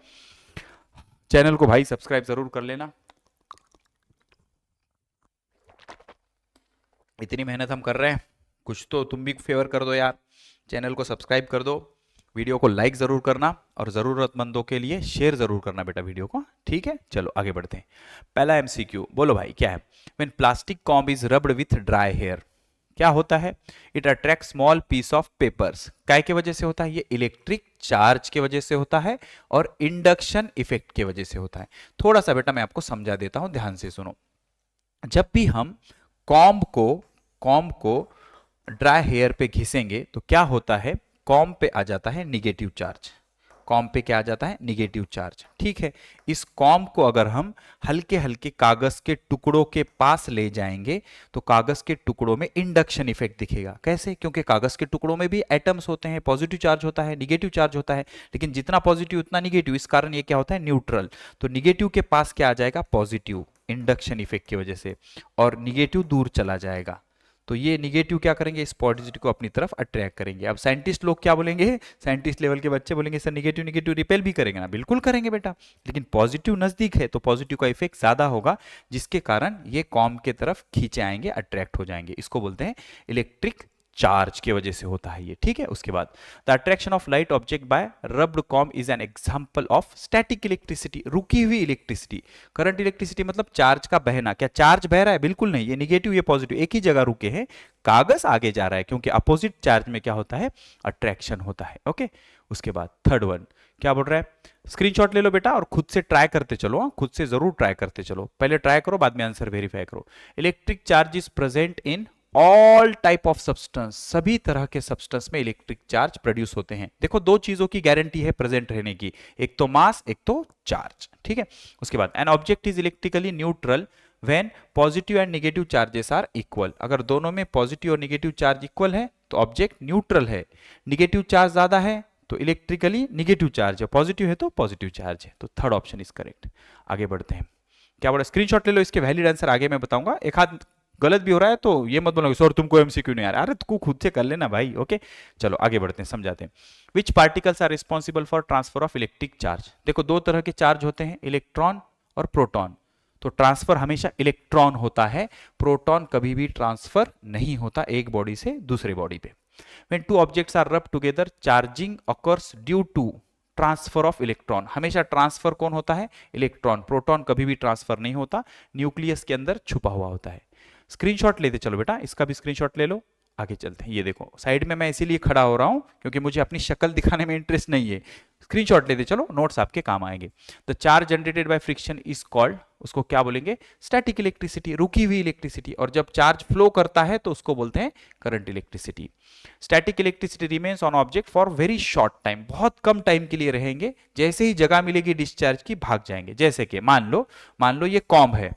चैनल को भाई सब्सक्राइब जरूर कर लेना, इतनी मेहनत हम कर रहे हैं, कुछ तो तुम भी फेवर कर दो यार, चैनल को सब्सक्राइब कर दो, वीडियो को लाइक जरूर करना और जरूरतमंदों के लिए शेयर जरूर करना बेटा वीडियो को। ठीक है, चलो आगे बढ़ते हैं। पहला एमसीक्यू बोलो भाई, क्या है, when plastic comb is rubbed with dry hair, क्या होता है, it attract small piece of papers. काय के वजह से होता है, ये इलेक्ट्रिक चार्ज के वजह से होता है और इंडक्शन इफेक्ट के वजह से होता है। थोड़ा सा बेटा मैं आपको समझा देता हूं, ध्यान से सुनो। जब भी हम कॉम्ब को ड्राई हेयर पे घिसेंगे तो क्या होता है, कॉम्ब पे आ जाता है निगेटिव चार्ज। कॉम्ब पे क्या आ जाता है, निगेटिव चार्ज। ठीक है, इस कॉम्ब को अगर हम हल्के हल्के कागज के टुकड़ों के पास ले जाएंगे तो कागज के टुकड़ों में इंडक्शन इफेक्ट दिखेगा। कैसे, क्योंकि कागज के टुकड़ों में भी एटम्स होते हैं, पॉजिटिव चार्ज होता है, निगेटिव चार्ज होता है, लेकिन जितना पॉजिटिव उतना निगेटिव, इस कारण ये क्या होता है, न्यूट्रल। तो निगेटिव के पास क्या आ जाएगा, पॉजिटिव, इंडक्शन इफेक्ट की वजह से, और निगेटिव दूर चला जाएगा। तो ये निगेटिव क्या करेंगे, इस पॉजिटिव को अपनी तरफ अट्रैक्ट करेंगे। अब साइंटिस्ट लोग क्या बोलेंगे, साइंटिस्ट लेवल के बच्चे बोलेंगे सर निगेटिव निगेटिव रिपेल भी करेंगे ना, बिल्कुल करेंगे बेटा, लेकिन पॉजिटिव नजदीक है तो पॉजिटिव का इफेक्ट ज्यादा होगा, जिसके कारण ये कॉम्ब के तरफ खींचे आएंगे, अट्रैक्ट हो जाएंगे। इसको बोलते हैं इलेक्ट्रिक चार्ज की वजह से होता है ये। ठीक है, उसके बाद the attraction of light object by rubbed comb is an example of static electricity, रुकी हुई इलेक्ट्रिसिटी। करंट इलेक्ट्रिसिटी मतलब चार्ज का बहना। क्या चार्ज बह रहा है, बिल्कुल नहीं, ये निगेटिव ये पॉजिटिव एक ही जगह रुके हैं, कागज आगे जा रहा है, क्योंकि अपोजिट चार्ज में क्या होता है, अट्रैक्शन होता है। ओके, उसके बाद थर्ड वन क्या बोल रहा है, स्क्रीनशॉट ले लो बेटा और खुद से ट्राई करते चलो, खुद से जरूर ट्राई करते चलो, पहले ट्राई करो बाद में आंसर वेरीफाई करो। Electric charge is present in all type of substance, सभी तरह के सब्सटेंस में इलेक्ट्रिक चार्ज प्रोड्यूस होते हैं। देखो दो चीजों की गारंटी है प्रेजेंट रहने की, एक तो मास, एक तो चार्ज, ठीक है। उसके बाद an object is electrically neutral when positive and negative charges are equal. अगर दोनों में पॉजिटिव और नेगेटिव चार्ज इक्वल है तो ऑब्जेक्ट न्यूट्रल है। नेगेटिव चार्ज ज्यादा है तो इलेक्ट्रिकली नेगेटिव चार्ज है, पॉजिटिव है तो पॉजिटिव चार्ज है। तो थर्ड ऑप्शन इज करेक्ट। आगे बढ़ते हैं। क्या बोला, स्क्रीनशॉट ले लो, इसके वैलिड आंसर आगे मैं बताऊंगा। एक हाथ गलत भी हो रहा है तो ये मत बोलो सर तुमको एमसीक्यू नहीं आ रहा, अरे तू खुद से कर लेना भाई। ओके चलो आगे बढ़ते हैं, समझाते हैं। Which particles are responsible for transfer of electric charge. देखो दो तरह के चार्ज होते हैं, इलेक्ट्रॉन और प्रोटॉन। तो ट्रांसफर हमेशा इलेक्ट्रॉन होता है, प्रोटॉन कभी भी ट्रांसफर नहीं होता एक बॉडी से दूसरे बॉडी पे। When two objects are rubbed together, charging occurs due to transfer of electron. हमेशा ट्रांसफर कौन होता है, इलेक्ट्रॉन। प्रोटॉन कभी भी ट्रांसफर नहीं होता, न्यूक्लियस के अंदर छुपा हुआ होता है। स्क्रीनशॉट लेते चलो बेटा, इसका भी स्क्रीनशॉट ले लो। आगे चलते हैं। ये देखो साइड में मैं इसीलिए खड़ा हो रहा हूं क्योंकि मुझे अपनी शक्ल दिखाने में इंटरेस्ट नहीं है। स्क्रीनशॉट लेते चलो, नोट्स आपके काम आएंगे। The charge generated by friction is called, उसको क्या बोलेंगे, स्टैटिक इलेक्ट्रिसिटी, रुकी हुई इलेक्ट्रिसिटी। और जब चार्ज फ्लो करता है तो उसको बोलते हैं current electricity. Static electricity remains on object for very short time, बहुत कम टाइम के लिए रहेंगे, जैसे ही जगह मिलेगी डिस्चार्ज की भाग जाएंगे। जैसे कि मान लो ये कॉम्ब है,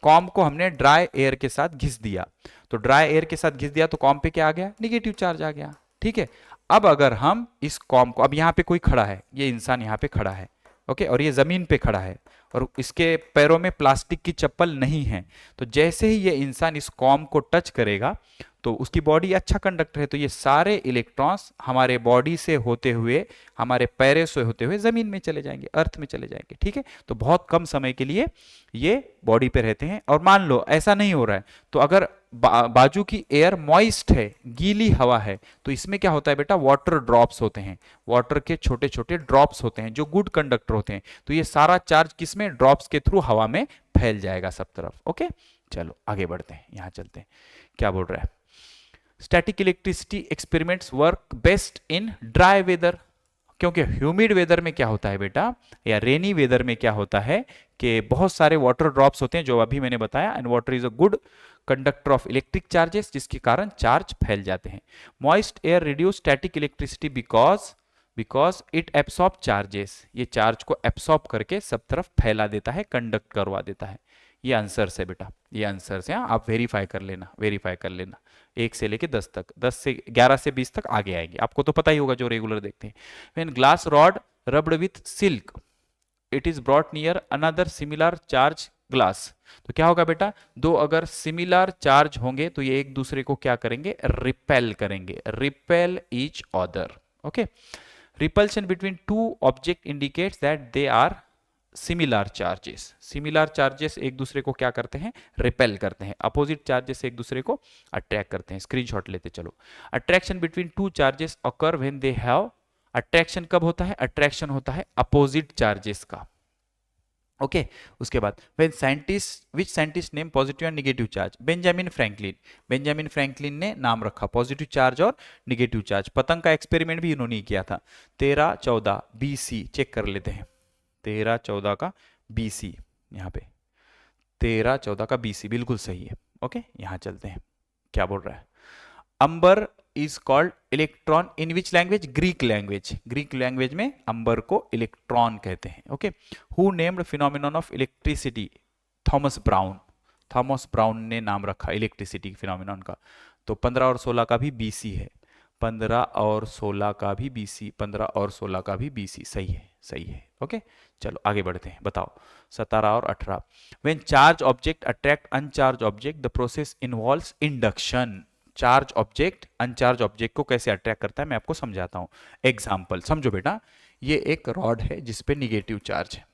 कॉम्ब को हमने ड्राई एयर के साथ घिस दिया, तो ड्राई एयर के साथ घिस दिया तो कॉम्ब पे क्या आ गया, निगेटिव चार्ज आ गया, ठीक है। अब अगर हम इस कॉम्ब को, अब यहाँ पे कोई खड़ा है, ये इंसान यहाँ पे खड़ा है, ओके, और ये जमीन पे खड़ा है और इसके पैरों में प्लास्टिक की चप्पल नहीं है, तो जैसे ही ये इंसान इस कॉम्ब को टच करेगा तो उसकी बॉडी अच्छा कंडक्टर है, तो ये सारे इलेक्ट्रॉन्स हमारे बॉडी से होते हुए, हमारे पैरों से होते हुए जमीन में चले जाएंगे, अर्थ में चले जाएंगे, ठीक है। तो बहुत कम समय के लिए ये बॉडी पे रहते हैं। और मान लो ऐसा नहीं हो रहा है तो अगर बाजू की एयर मॉइस्ट है, गीली हवा है, तो इसमें क्या होता है बेटा, वाटर ड्रॉप्स होते हैं, वाटर के छोटे छोटे ड्रॉप्स होते हैं जो गुड कंडक्टर होते हैं। तो ये सारा चार्ज किसमें, ड्रॉप्स के थ्रू हवा में फैल जाएगा सब तरफ। ओके चलो आगे बढ़ते हैं, यहां चलते हैं। क्या बोल रहा है, static electricity experiments work best in dry weather. क्योंकि ह्यूमिड वेदर में क्या होता है बेटा, या रेनी वेदर में क्या होता है कि बहुत सारे वाटर ड्रॉप्स होते हैं जो अभी मैंने बताया, and water is a good conductor of electric charges, जिसके कारण चार्ज फैल जाते हैं। Moist air reduce static electricity because it absorb charges, ये चार्ज को एब्सॉर्ब करके सब तरफ फैला देता है, कंडक्ट करवा देता है। ये आंसर है बेटा, ये आंसर है, आप वेरीफाई कर लेना, वेरीफाई कर लेना। 1 से लेके 10 तक, 10 से 11 से 20 तक आगे आएंगे, आपको तो पता ही होगा जो रेगुलर देखते हैं। When glass rod rubbed with silk it is brought near another similar charge glass, तो क्या होगा बेटा, दो अगर सिमिलर चार्ज होंगे तो ये एक दूसरे को क्या करेंगे, रिपेल करेंगे, repel each other. Okay, repulsion between two object indicates that they are similar charges. Similar charges एक दूसरे को क्या करते हैं, रिपेल करते हैं, अपोजिट चार्जेस एक दूसरे को अट्रैक्ट करते हैं। स्क्रीनशॉट लेते चलो। Attraction between two charges occur when they have, attraction कब होता है, अट्रैक्शन होता है अपोजिट चार्जेस का। ओके उसके बाद when scientist, which scientist name positive and negative charge, Benjamin Franklin. Benjamin Franklin ने नाम रखा पॉजिटिव चार्ज और नेगेटिव चार्ज। पतंग का एक्सपेरिमेंट भी इन्होंने किया था। 1314 BC, चेक कर लेते हैं, 1314 का BC, यहाँ पे 1314 का BC बिल्कुल सही है। ओके यहाँ चलते हैं। क्या बोल रहा है, amber is called electron in which language, Greek language. Greek language में अंबर को इलेक्ट्रॉन कहते हैं। Okay, who named phenomenon of electricity, Thomas Browne. Thomas Browne ने नाम रखा इलेक्ट्रिसिटी फिनोमिनन का। तो 15 और 16 का भी BC है, 15 और 16 का भी BC, 15 और 16 का भी BC, सही है, सही है। ओके चलो आगे बढ़ते हैं, बताओ 17 और 18। When charge object attract uncharge object the process involves induction. Charge object अनचार्ज object को कैसे अट्रैक्ट करता है मैं आपको समझाता हूं। एग्जाम्पल समझो बेटा, ये एक रॉड है जिसपे निगेटिव चार्ज है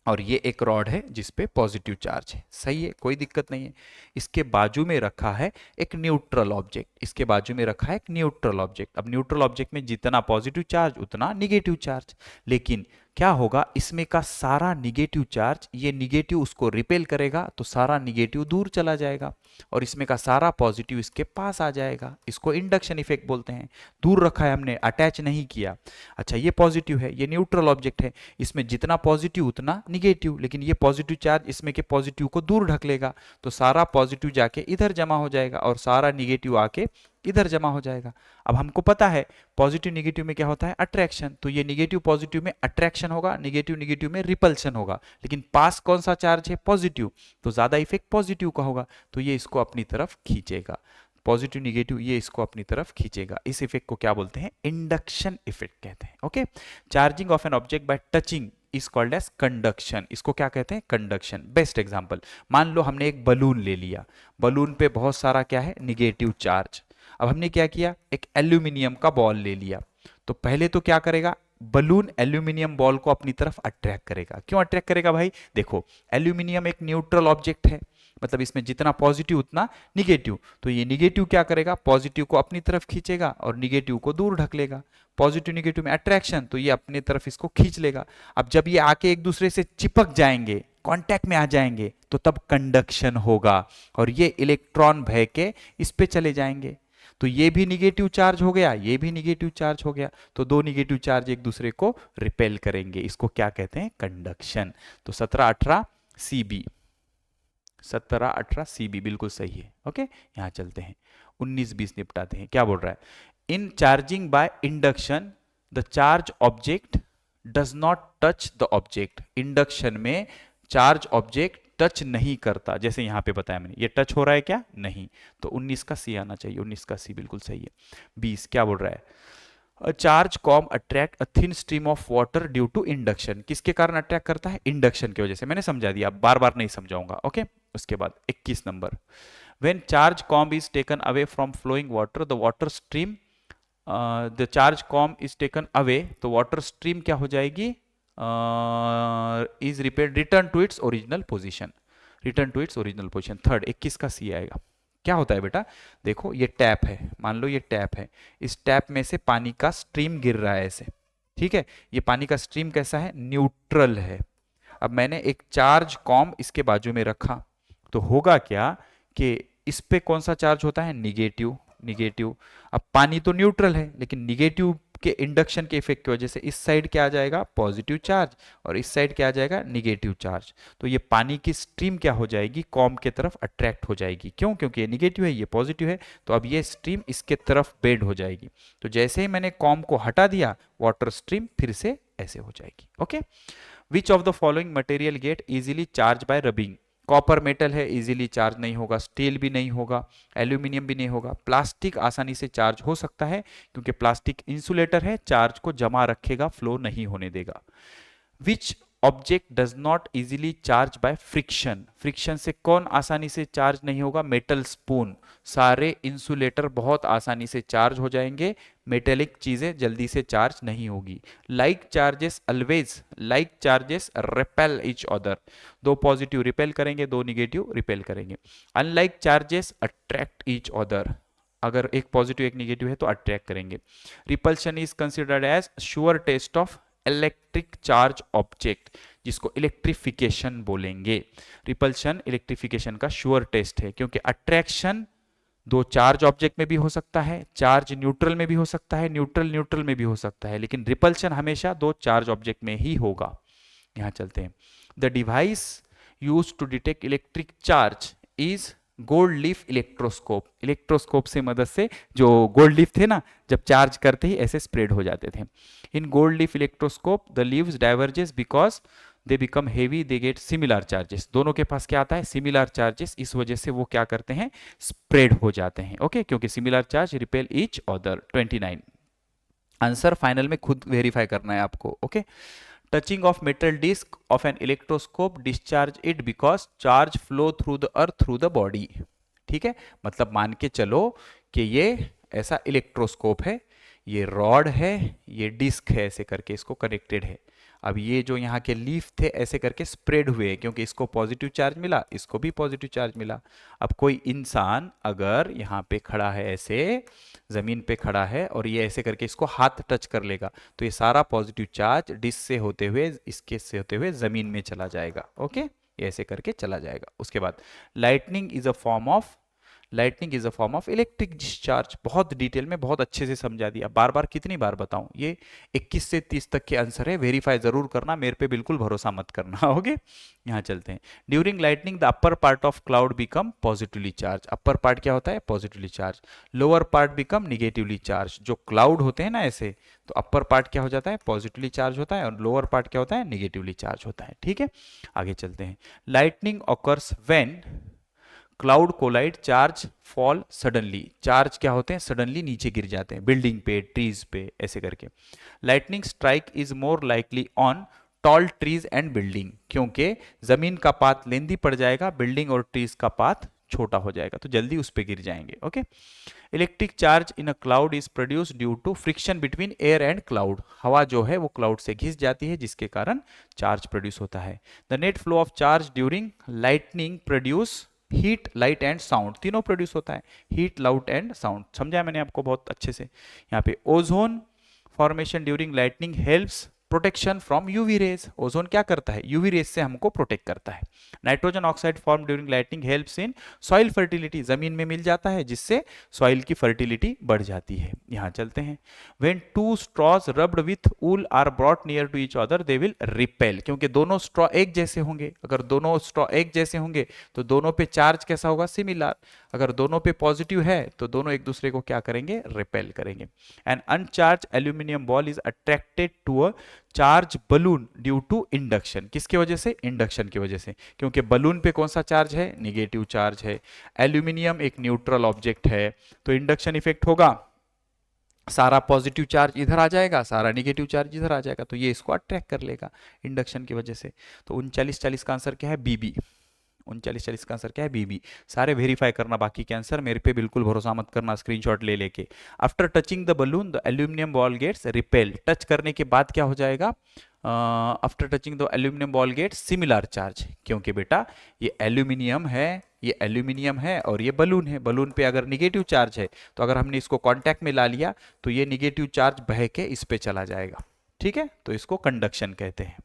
और ये एक रॉड है जिसपे पॉजिटिव चार्ज है, सही है, कोई दिक्कत नहीं है। इसके बाजू में रखा है एक न्यूट्रल ऑब्जेक्ट, इसके बाजू में रखा है एक न्यूट्रल ऑब्जेक्ट। अब न्यूट्रल ऑब्जेक्ट में जितना पॉजिटिव चार्ज उतना निगेटिव चार्ज, लेकिन क्या होगा, इसमें का सारा निगेटिव चार्ज, ये निगेटिव उसको रिपेल करेगा तो सारा निगेटिव दूर चला जाएगा, और इसमें का सारा पॉजिटिव इसके पास आ जाएगा। इसको इंडक्शन इफेक्ट बोलते हैं। दूर रखा है हमने, अटैच नहीं किया। अच्छा, ये पॉजिटिव है, ये न्यूट्रल ऑब्जेक्ट है, इसमें जितना पॉजिटिव उतना निगेटिव, लेकिन ये पॉजिटिव चार्ज इसमें के पॉजिटिव को दूर ढक लेगा, तो सारा पॉजिटिव जाके इधर जमा हो जाएगा और सारा निगेटिव आके इधर जमा हो जाएगा। अब हमको पता है पॉजिटिव निगेटिव में क्या होता है, अट्रैक्शन, तो ये निगेटिव पॉजिटिव में अट्रैक्शन होगा, निगेटिव निगेटिव में रिपल्शन होगा, लेकिन पास कौन सा चार्ज है, पॉजिटिव, तो ज्यादा इफेक्ट पॉजिटिव का होगा, तो ये इसको अपनी तरफ खींचेगा। पॉजिटिव निगेटिव ये इसको अपनी तरफ खींचेगा। इस इफेक्ट को क्या बोलते हैं, इंडक्शन इफेक्ट कहते हैं। Okay, charging of an object by touching is called as conduction. इसको क्या कहते हैं, कंडक्शन। बेस्ट एग्जांपल, मान लो हमने एक बलून ले लिया, बलून पे बहुत सारा क्या है, निगेटिव चार्ज। अब हमने क्या किया, एक एल्यूमिनियम का बॉल ले लिया, तो पहले तो क्या करेगा, बलून एल्यूमिनियम बॉल को अपनी तरफ अट्रैक्ट करेगा। क्यों अट्रैक्ट करेगा भाई, देखो एल्यूमिनियम एक न्यूट्रल ऑब्जेक्ट है, मतलब इसमें जितना पॉजिटिव उतना निगेटिव, तो ये निगेटिव क्या करेगा, पॉजिटिव को अपनी तरफ खींचेगा और निगेटिव को दूर ढक लेगा। पॉजिटिव निगेटिव में अट्रैक्शन, तो ये अपनी तरफ इसको खींच लेगा। अब जब ये आके एक दूसरे से चिपक जाएंगे, कांटेक्ट में आ जाएंगे, तो तब कंडक्शन होगा और ये इलेक्ट्रॉन बह के इस पे चले जाएंगे, तो ये भी निगेटिव चार्ज हो गया, ये भी निगेटिव चार्ज हो गया, तो दो निगेटिव चार्ज एक दूसरे को रिपेल करेंगे। इसको क्या कहते हैं, कंडक्शन। तो 17-18 CB, 17-18 CB बिल्कुल सही है। ओके, यहां चलते हैं, 19-20 निपटाते हैं। क्या बोल रहा है, in charging by induction the charge object does not touch the object. Induction में चार्ज ऑब्जेक्ट टच नहीं करता, जैसे यहां पे बताया मैंने, ये टच हो रहा है क्या, नहीं, तो 19 का C आना चाहिए, 19 का C बिल्कुल सही है। 20 क्या बोल रहा है, a charge comb attract a thin stream of water due to induction. किसके कारण अट्रैक्ट करता है, इंडक्शन की वजह से। मैंने समझा दिया, बार बार नहीं समझाऊंगा। ओके, उसके बाद 21 number, when charge comb is taken away from flowing water the water stream, the charge comb is taken away, तो वाटर स्ट्रीम क्या हो जाएगी, is repair return to its original position, return to its original position. Third 21 का C आएगा। क्या होता है बेटा, देखो ये टैप है, मान लो ये टैप है, इस टैप में से पानी का स्ट्रीम गिर रहा है ऐसे, ठीक है, ये पानी का स्ट्रीम कैसा है, न्यूट्रल है। अब मैंने एक चार्ज कॉम इसके बाजू में रखा, तो होगा क्या कि इस पे कौन सा चार्ज होता है, निगेटिव, निगेटिव। अब पानी तो न्यूट्रल है, लेकिन निगेटिव के इंडक्शन के इफेक्ट की वजह से इस साइड क्या आ जाएगा, पॉजिटिव चार्ज, और इस साइड क्या आ जाएगा, निगेटिव चार्ज। तो ये पानी की स्ट्रीम क्या हो जाएगी, कॉम के तरफ अट्रैक्ट हो जाएगी। क्यों, क्योंकि ये निगेटिव है, ये पॉजिटिव है, तो अब ये स्ट्रीम इसके तरफ बेंड हो जाएगी। तो जैसे ही मैंने कॉम को हटा दिया, वाटर स्ट्रीम फिर से ऐसे हो जाएगी। Okay, which of the following material get easily charge by rubbing. Copper metal है, इजीली चार्ज नहीं होगा, स्टील भी नहीं होगा, एल्यूमिनियम भी नहीं होगा। प्लास्टिक आसानी से चार्ज हो सकता है, क्योंकि प्लास्टिक इंसुलेटर है, चार्ज को जमा रखेगा, फ्लो नहीं होने देगा। Which object does not easily charge by friction, friction से कौन आसानी से चार्ज नहीं होगा, मेटल स्पून। सारे इंसुलेटर बहुत आसानी से चार्ज हो जाएंगे, मेटेलिक चीजें जल्दी से चार्ज नहीं होगी। Like charges always, like charges repel each other, दो पॉजिटिव रिपेल करेंगे, दो निगेटिव रिपेल करेंगे। Unlike charges attract each other, अगर एक पॉजिटिव एक निगेटिव है तो अट्रैक्ट करेंगे। Repulsion is considered as sure test of electric charge object, जिसको इलेक्ट्रिफिकेशन बोलेंगे। रिपल्शन इलेक्ट्रिफिकेशन का श्योर टेस्ट है, क्योंकि अट्रैक्शन दो चार्ज ऑब्जेक्ट में भी हो सकता है, चार्ज न्यूट्रल में भी हो सकता है, न्यूट्रल न्यूट्रल में भी हो सकता है, लेकिन रिपल्शन हमेशा दो चार्ज ऑब्जेक्ट में ही होगा। यहां चलते हैं, the device used to detect electric charge is gold leaf electroscope. Electroscope से मदद से, जो गोल्ड लीफ थे ना, जब चार्ज करते ही ऐसे स्प्रेड हो जाते थे। In gold leaf electroscope the leaves diverges because they become heavy, they get similar charges. दोनों के पास क्या आता है, सिमिलर चार्जेस, इस वजह से वो क्या करते हैं, स्प्रेड हो जाते हैं। ओके, क्योंकि similar charge repel each other. 29 answer final में खुद वेरीफाई करना है आपको। Okay, touching of metal disc of an electroscope discharge it because charge flow through the earth through the body. ठीक है, मतलब मान के चलो कि ये ऐसा इलेक्ट्रोस्कोप है, ये रॉड है, ये डिस्क है, ऐसे करके इसको कनेक्टेड है। अब ये जो यहाँ के लीफ थे ऐसे करके स्प्रेड हुए क्योंकि इसको पॉजिटिव चार्ज मिला, इसको भी पॉजिटिव चार्ज मिला। अब कोई इंसान अगर यहाँ पे खड़ा है, ऐसे जमीन पे खड़ा है और ये ऐसे करके इसको हाथ टच कर लेगा तो ये सारा पॉजिटिव चार्ज डिश से होते हुए, इसके से होते हुए जमीन में चला जाएगा। ओके, ये ऐसे करके चला जाएगा। उसके बाद lightning is a form of, lightning is a form of electric discharge. बहुत डिटेल में बहुत अच्छे से समझा दिया। बार बार कितनी बार बताऊं, ये 21 से 30 तक के आंसर है, वेरीफाई जरूर करना, मेरे पे बिल्कुल भरोसा मत करना। ओके, यहाँ चलते हैं। During lightning the upper part of cloud become positively charge. Upper part क्या होता है? Positively charge. Lower part become negatively charge. जो क्लाउड होते हैं ना ऐसे, तो अपर पार्ट क्या हो जाता है? पॉजिटिवली चार्ज होता है और लोअर पार्ट क्या होता है? निगेटिवली चार्ज होता है। ठीक है, आगे चलते हैं। Lightning occurs when cloud collide, charge fall suddenly. Charge क्या होते हैं? सडनली नीचे गिर जाते हैं, बिल्डिंग पे, ट्रीज पे, ऐसे करके। Lightning strike is more likely on tall trees and building, क्योंकि जमीन का पाथ लेंदी पड़ जाएगा, बिल्डिंग और ट्रीज का पाथ छोटा हो जाएगा तो जल्दी उस पे गिर जाएंगे। Okay, electric charge in a cloud is produce due to friction between air and cloud. हवा जो है वो क्लाउड से घिस जाती है जिसके कारण चार्ज प्रोड्यूस होता है। The net flow of charge during lightning produce heat, light and sound, तीनों प्रोड्यूस होता है, हीट, लाउट एंड साउंड। समझाया मैंने आपको बहुत अच्छे से। यहाँ पे ozone formation during lightning helps protection from UV rays. Ozone क्या करता है? यूवी रेज से हमको प्रोटेक्ट करता है। Nitrogen oxide form during lightning helps in soil fertility, जमीन में मिल जाता है जिससे सॉइल की फर्टिलिटी बढ़ जाती है। यहाँ चलते हैं। When two straws rubbed with wool are brought near to each other they will repel, क्योंकि दोनों स्ट्रॉ एक जैसे होंगे। अगर दोनों स्ट्रॉ एक जैसे होंगे तो दोनों पे चार्ज कैसा होगा? सिमिलर। अगर दोनों पे पॉजिटिव है तो दोनों एक दूसरे को क्या करेंगे? रिपेल करेंगे। An uncharge aluminium ball is attracted to a charge balloon due to induction. किसकी वजह से? इंडक्शन की वजह से, क्योंकि बलून पे कौन सा चार्ज है? निगेटिव चार्ज है। एल्यूमिनियम एक न्यूट्रल ऑब्जेक्ट है तो इंडक्शन इफेक्ट होगा, सारा पॉजिटिव चार्ज इधर आ जाएगा, सारा निगेटिव चार्ज इधर आ जाएगा, तो ये इसको अट्रैक्ट कर लेगा इंडक्शन की वजह से। तो 39-40 का आंसर क्या है? बीबी। 39-40 का आंसर क्या है? बीबी। सारे वेरीफाई करना बाकी के आंसर, मेरे पे बिल्कुल भरोसा मत करना स्क्रीनशॉट ले लेके। After touching the balloon the aluminium ball gets repel. Touch करने के बाद क्या हो जाएगा? After touching the aluminium ball gets similar charge, क्योंकि बेटा ये एल्यूमिनियम है, ये एल्यूमिनियम है और ये बलून है। बलून पे अगर निगेटिव चार्ज है तो अगर हमने इसको कांटेक्ट में ला लिया तो ये निगेटिव चार्ज बह के इस पे चला जाएगा। ठीक है, तो इसको कंडक्शन कहते हैं।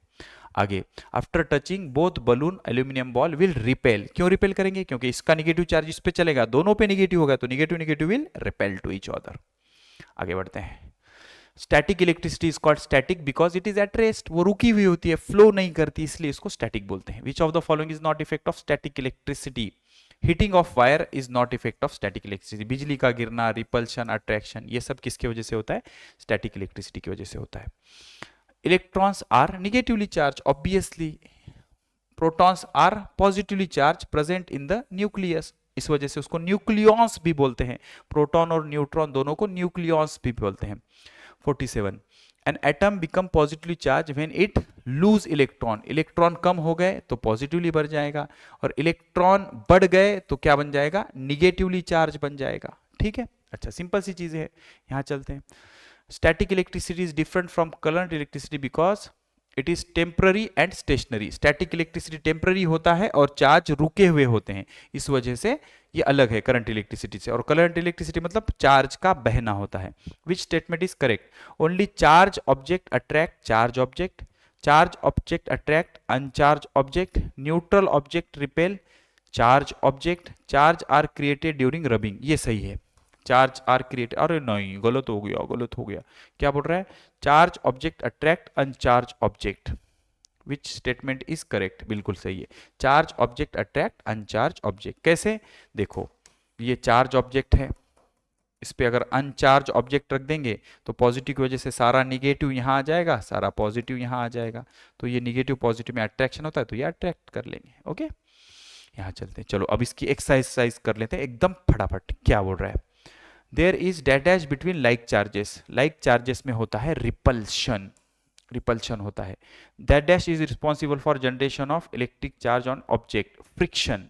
आगे, after touching both balloon aluminium ball will repel. क्यों रिपेल करेंगे? क्योंकि इसका निगेटिव चार्ज इस पे चलेगा, दोनों पे निगेटिव होगा तो negative negative will repel to each other. आगे बढ़ते हैं। Static electricity is called static because it is at rest. वो रुकी हुई होती है, फ्लो नहीं करती, इसलिए इसको स्टैटिक बोलते हैं। विच of the following is not effect of static electricity? Heating of wire is not effect of static electricity. बिजली का गिरना, रिपल्शन, अट्रैक्शन, ये सब किसकी वजह से होता है? स्टैटिक इलेक्ट्रिसिटी की वजह से होता है। Electrons are negatively charge, obviously. Protons are positively charge present in the nucleus, इस वजह से उसको न्यूक्लियॉन्स भी बोलते हैं। प्रोटॉन और न्यूट्रॉन दोनों को न्यूक्लियॉन्स भी बोलते हैं। 47, an atom become positively charge when it lose electron. Electron कम हो गए तो पॉजिटिवली बढ़ जाएगा और इलेक्ट्रॉन बढ़ गए तो क्या बन जाएगा? निगेटिवली चार्ज बन जाएगा। ठीक है, अच्छा सिंपल सी चीजें है। यहां चलते हैं। Static electricity is different from current electricity because it is temporary and stationary. Static electricity temporary होता है और चार्ज रुके हुए होते हैं, इस वजह से ये अलग है करंट इलेक्ट्रिसिटी से। और करंट इलेक्ट्रिसिटी मतलब चार्ज का बहना होता है। Which statement is correct? Only charge object attract charge object, charge object attract uncharge object, neutral object repel charge object, charge are created during rubbing. ये सही है, चार्ज आर क्रिएटेड। अरे नहीं, गलत हो गया, गलत हो गया। क्या बोल रहा है? Charge object attract uncharge object. Which statement is correct? बिल्कुल सही है, charge object attract uncharge object. कैसे? देखो, ये चार्ज ऑब्जेक्ट है, इस पे अगर अनचार्ज ऑब्जेक्ट रख देंगे तो पॉजिटिव की वजह से सारा निगेटिव यहाँ आ जाएगा, सारा पॉजिटिव यहाँ आ जाएगा, तो ये निगेटिव पॉजिटिव में अट्रैक्शन होता है तो ये अट्रैक्ट कर लेंगे। ओके, यहाँ चलते हैं। चलो अब इसकी एक्सरसाइज कर लेते हैं एकदम फटाफट। क्या बोल रहा है? There is dash between like charges. Like charges में होता है रिपल्शन, रिपल्शन होता है। That dash is responsible for generation of electric charge on object. Friction,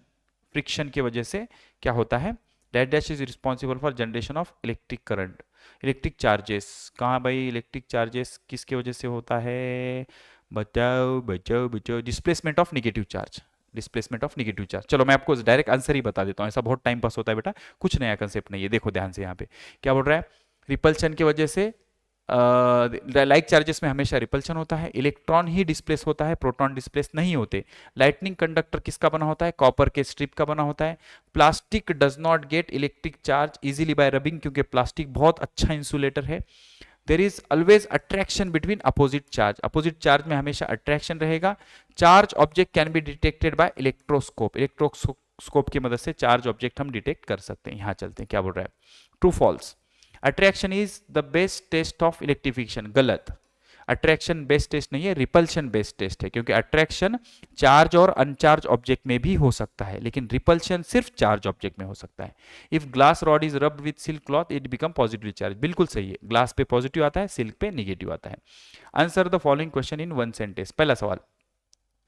friction की वजह से क्या होता है? That dash is responsible for generation of electric current. Electric charges कहाँ भाई? इलेक्ट्रिक चार्जेस किसकी वजह से होता है? बचाओ बचाओ बचाओ, displacement of negative charge, displacement of negative charge. चलो मैं आपको डायरेक्ट आंसर ही बता देता हूँ, ऐसा बहुत टाइम पास होता है बेटा, कुछ नया कंसेप्ट नहीं है। देखो ध्यान से यहाँ पे क्या बोल रहा है, रिपल्शन की वजह से लाइक चार्जेस में हमेशा रिपल्शन होता है, इलेक्ट्रॉन ही डिस्प्लेस होता है, प्रोटॉन डिस्प्लेस नहीं होते। लाइटनिंग कंडक्टर किसका बना होता है, कॉपर के स्ट्रिप का बना होता है। Plastic does not gate electric charge easily bye rubbing, क्योंकि प्लास्टिक बहुत अच्छा इंसुलेटर है। There is always attraction between opposite charge, opposite charge में हमेशा अट्रैक्शन रहेगा। Charge object can be detected by electroscope, electroscope की मदद से चार्ज ऑब्जेक्ट हम डिटेक्ट कर सकते हैं। यहां चलते हैं, क्या बोल रहा है, true false, attraction is the best test of electrification, गलत। अट्रैक्शन बेस्ट टेस्ट नहीं है, रिपल्शन बेस्ट टेस्ट है, क्योंकि अट्रैक्शन चार्ज और अनचार्ज ऑब्जेक्ट में भी हो सकता है, लेकिन रिपल्शन सिर्फ चार्ज ऑब्जेक्ट में हो सकता है। If glass rod is rubbed with silk cloth it become positive charge, बिल्कुल सही है, ग्लास पे पॉजिटिव आता है, सिल्क पे निगेटिव आता है। Answer the following question in one sentence. पहला सवाल,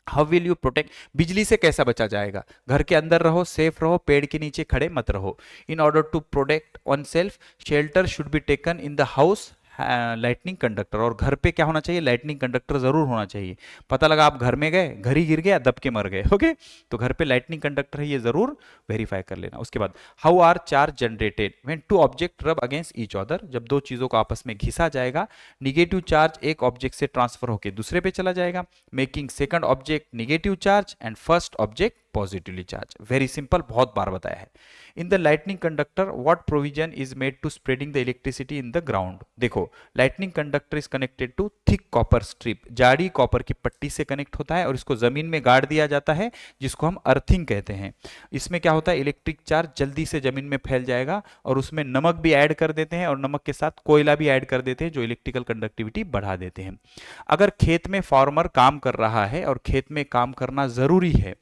हाउ विल यू प्रोटेक्ट, बिजली से कैसा बचा जाएगा, घर के अंदर रहो, सेफ रहो, पेड़ के नीचे खड़े मत रहो। In order to protect oneself shelter should be taken in the house lightning conductor, और घर पे क्या होना चाहिए, लाइटनिंग कंडक्टर जरूर होना चाहिए। पता लगा आप घर में गए, घर ही गिर गया, दब के मर गए, ओके, तो घर पे लाइटनिंग कंडक्टर है, ये जरूर वेरीफाई कर लेना। उसके बाद how are charge generated, when two object rub against each other, जब दो चीजों को आपस में घिसा जाएगा, निगेटिव चार्ज एक ऑब्जेक्ट से ट्रांसफर होकर दूसरे पे चला जाएगा, making second object negative charge and first object positively charge. Very simple, बहुत बार बताया है। In the lightning conductor what provision is made to spreading the electricity in the ground, देखो lightning conductor is connected to thick copper strip, जाड़ी कॉपर की पट्टी से कनेक्ट होता है और इसको जमीन में गाड़ दिया जाता है, जिसको हम अर्थिंग कहते हैं। इसमें क्या होता है, इलेक्ट्रिक चार्ज जल्दी से जमीन में फैल जाएगा, और उसमें नमक भी ऐड कर देते हैं, और नमक के साथ कोयला भी ऐड कर देते हैं, जो इलेक्ट्रिकल कंडक्टिविटी बढ़ा देते हैं। अगर खेत में फार्मर काम कर रहा है और खेत में काम करना जरूरी है,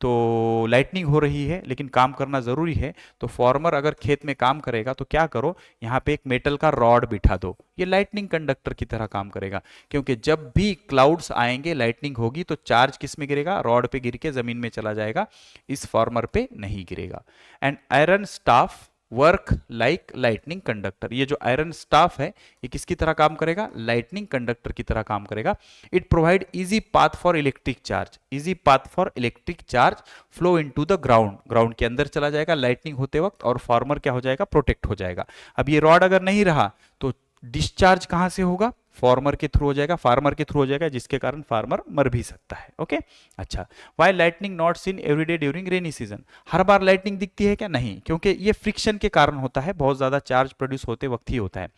तो लाइटनिंग हो रही है लेकिन काम करना जरूरी है, तो फार्मर अगर खेत में काम करेगा तो क्या करो, यहाँ पे एक मेटल का रॉड बिठा दो, ये लाइटनिंग कंडक्टर की तरह काम करेगा, क्योंकि जब भी क्लाउड्स आएंगे लाइटनिंग होगी तो चार्ज किस में गिरेगा, रॉड पे गिर के जमीन में चला जाएगा, इस फार्मर पे नहीं गिरेगा। And iron staff work like lightning conductor, ये जो आयरन स्टाफ है ये किसकी तरह काम करेगा, लाइटनिंग कंडक्टर की तरह काम करेगा। It provide easy path for electric charge, easy path for electric charge flow into the ground, ground के अंदर चला जाएगा लाइटनिंग होते वक्त, और फार्मर क्या हो जाएगा, प्रोटेक्ट हो जाएगा। अब ये रॉड अगर नहीं रहा तो डिस्चार्ज कहां से होगा, फार्मर के थ्रू हो जाएगा, फार्मर के थ्रू हो जाएगा, जिसके कारण फार्मर मर भी सकता है, ओके। अच्छा, why lightning not seen everyday during rainy season, her bar lightning दिखती है क्या, नहीं, क्योंकि ये फ्रिक्शन के कारण होता है, बहुत ज्यादा चार्ज प्रोड्यूस होते वक्त ही होता है।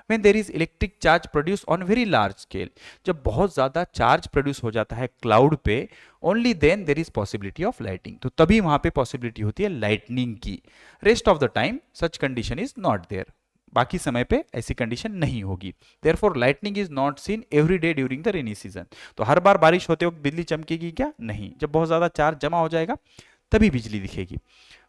When there is electric charge produced on very large scale, जब बहुत ज्यादा चार्ज प्रोड्यूस हो जाता है क्लाउड पे, only then there is possibility of lighting, तो तभी वहां पे पॉसिबिलिटी होती है लाइटनिंग की। Rest of the time such condition is not there, बाकी समय पे ऐसी कंडीशन नहीं होगी। Therefore lightning is not seen every day during the rainy season, तो हर बार बारिश होते वक्त बिजली चमकेगी क्या, नहीं, जब बहुत ज्यादा चार्ज जमा हो जाएगा तभी बिजली दिखेगी।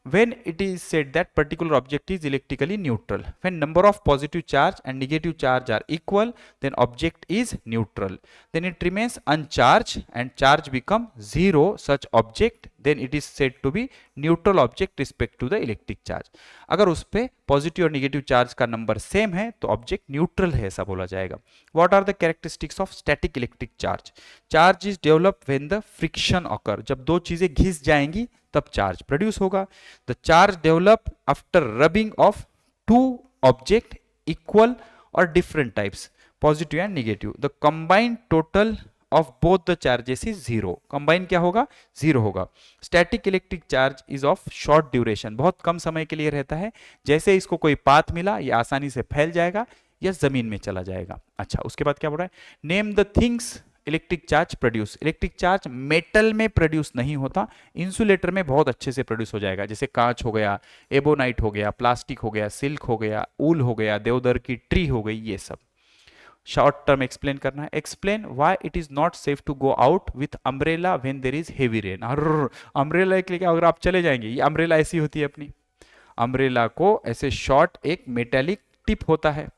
When it is said that particular object is electrically neutral, when number of positive charge and negative charge are equal, then object is neutral, then it remains uncharged and charge become zero, such object then it is said to be neutral object respect to the electric charge। अगर उस पे पॉजिटिव और निगेटिव चार्ज का नंबर सेम है तो ऑब्जेक्ट न्यूट्रल है, ऐसा बोला जाएगा। What are the characteristics of static electric charge, charge is develop when the friction occur, जब दो चीजें घिस जाएंगी तब चार्ज प्रोड्यूस होगा। The charge develop after rubbing of two object equal और different types, positive and negative, the combined total of both the charges is zero, combine क्या होगा, जीरो होगा। Static electric charge is of short duration, बहुत कम समय के लिए रहता है, जैसे इसको कोई पाथ मिला ये आसानी से फैल जाएगा या जमीन में चला जाएगा। अच्छा, उसके बाद क्या बोल रहा है, name the things electric charge produce, electric charge metal में प्रोड्यूस नहीं होता, इंसुलेटर में बहुत अच्छे से प्रोड्यूस हो जाएगा, जैसे कांच हो गया, एबोनाइट हो गया, प्लास्टिक हो गया, सिल्क हो गया, ऊल हो गया, देवदार की ट्री हो गई, ये सब। शॉर्ट टर्म एक्सप्लेन करना है, explain why it is not safe to go out with umbrella when there is heavy rain. Umbrella के लिए अगर आप चले जाएंगे, ये अम्ब्रेला ऐसी होती है अपनी, अम्ब्रेला को ऐसे शॉर्ट एक मेटेलिक टिप होता है,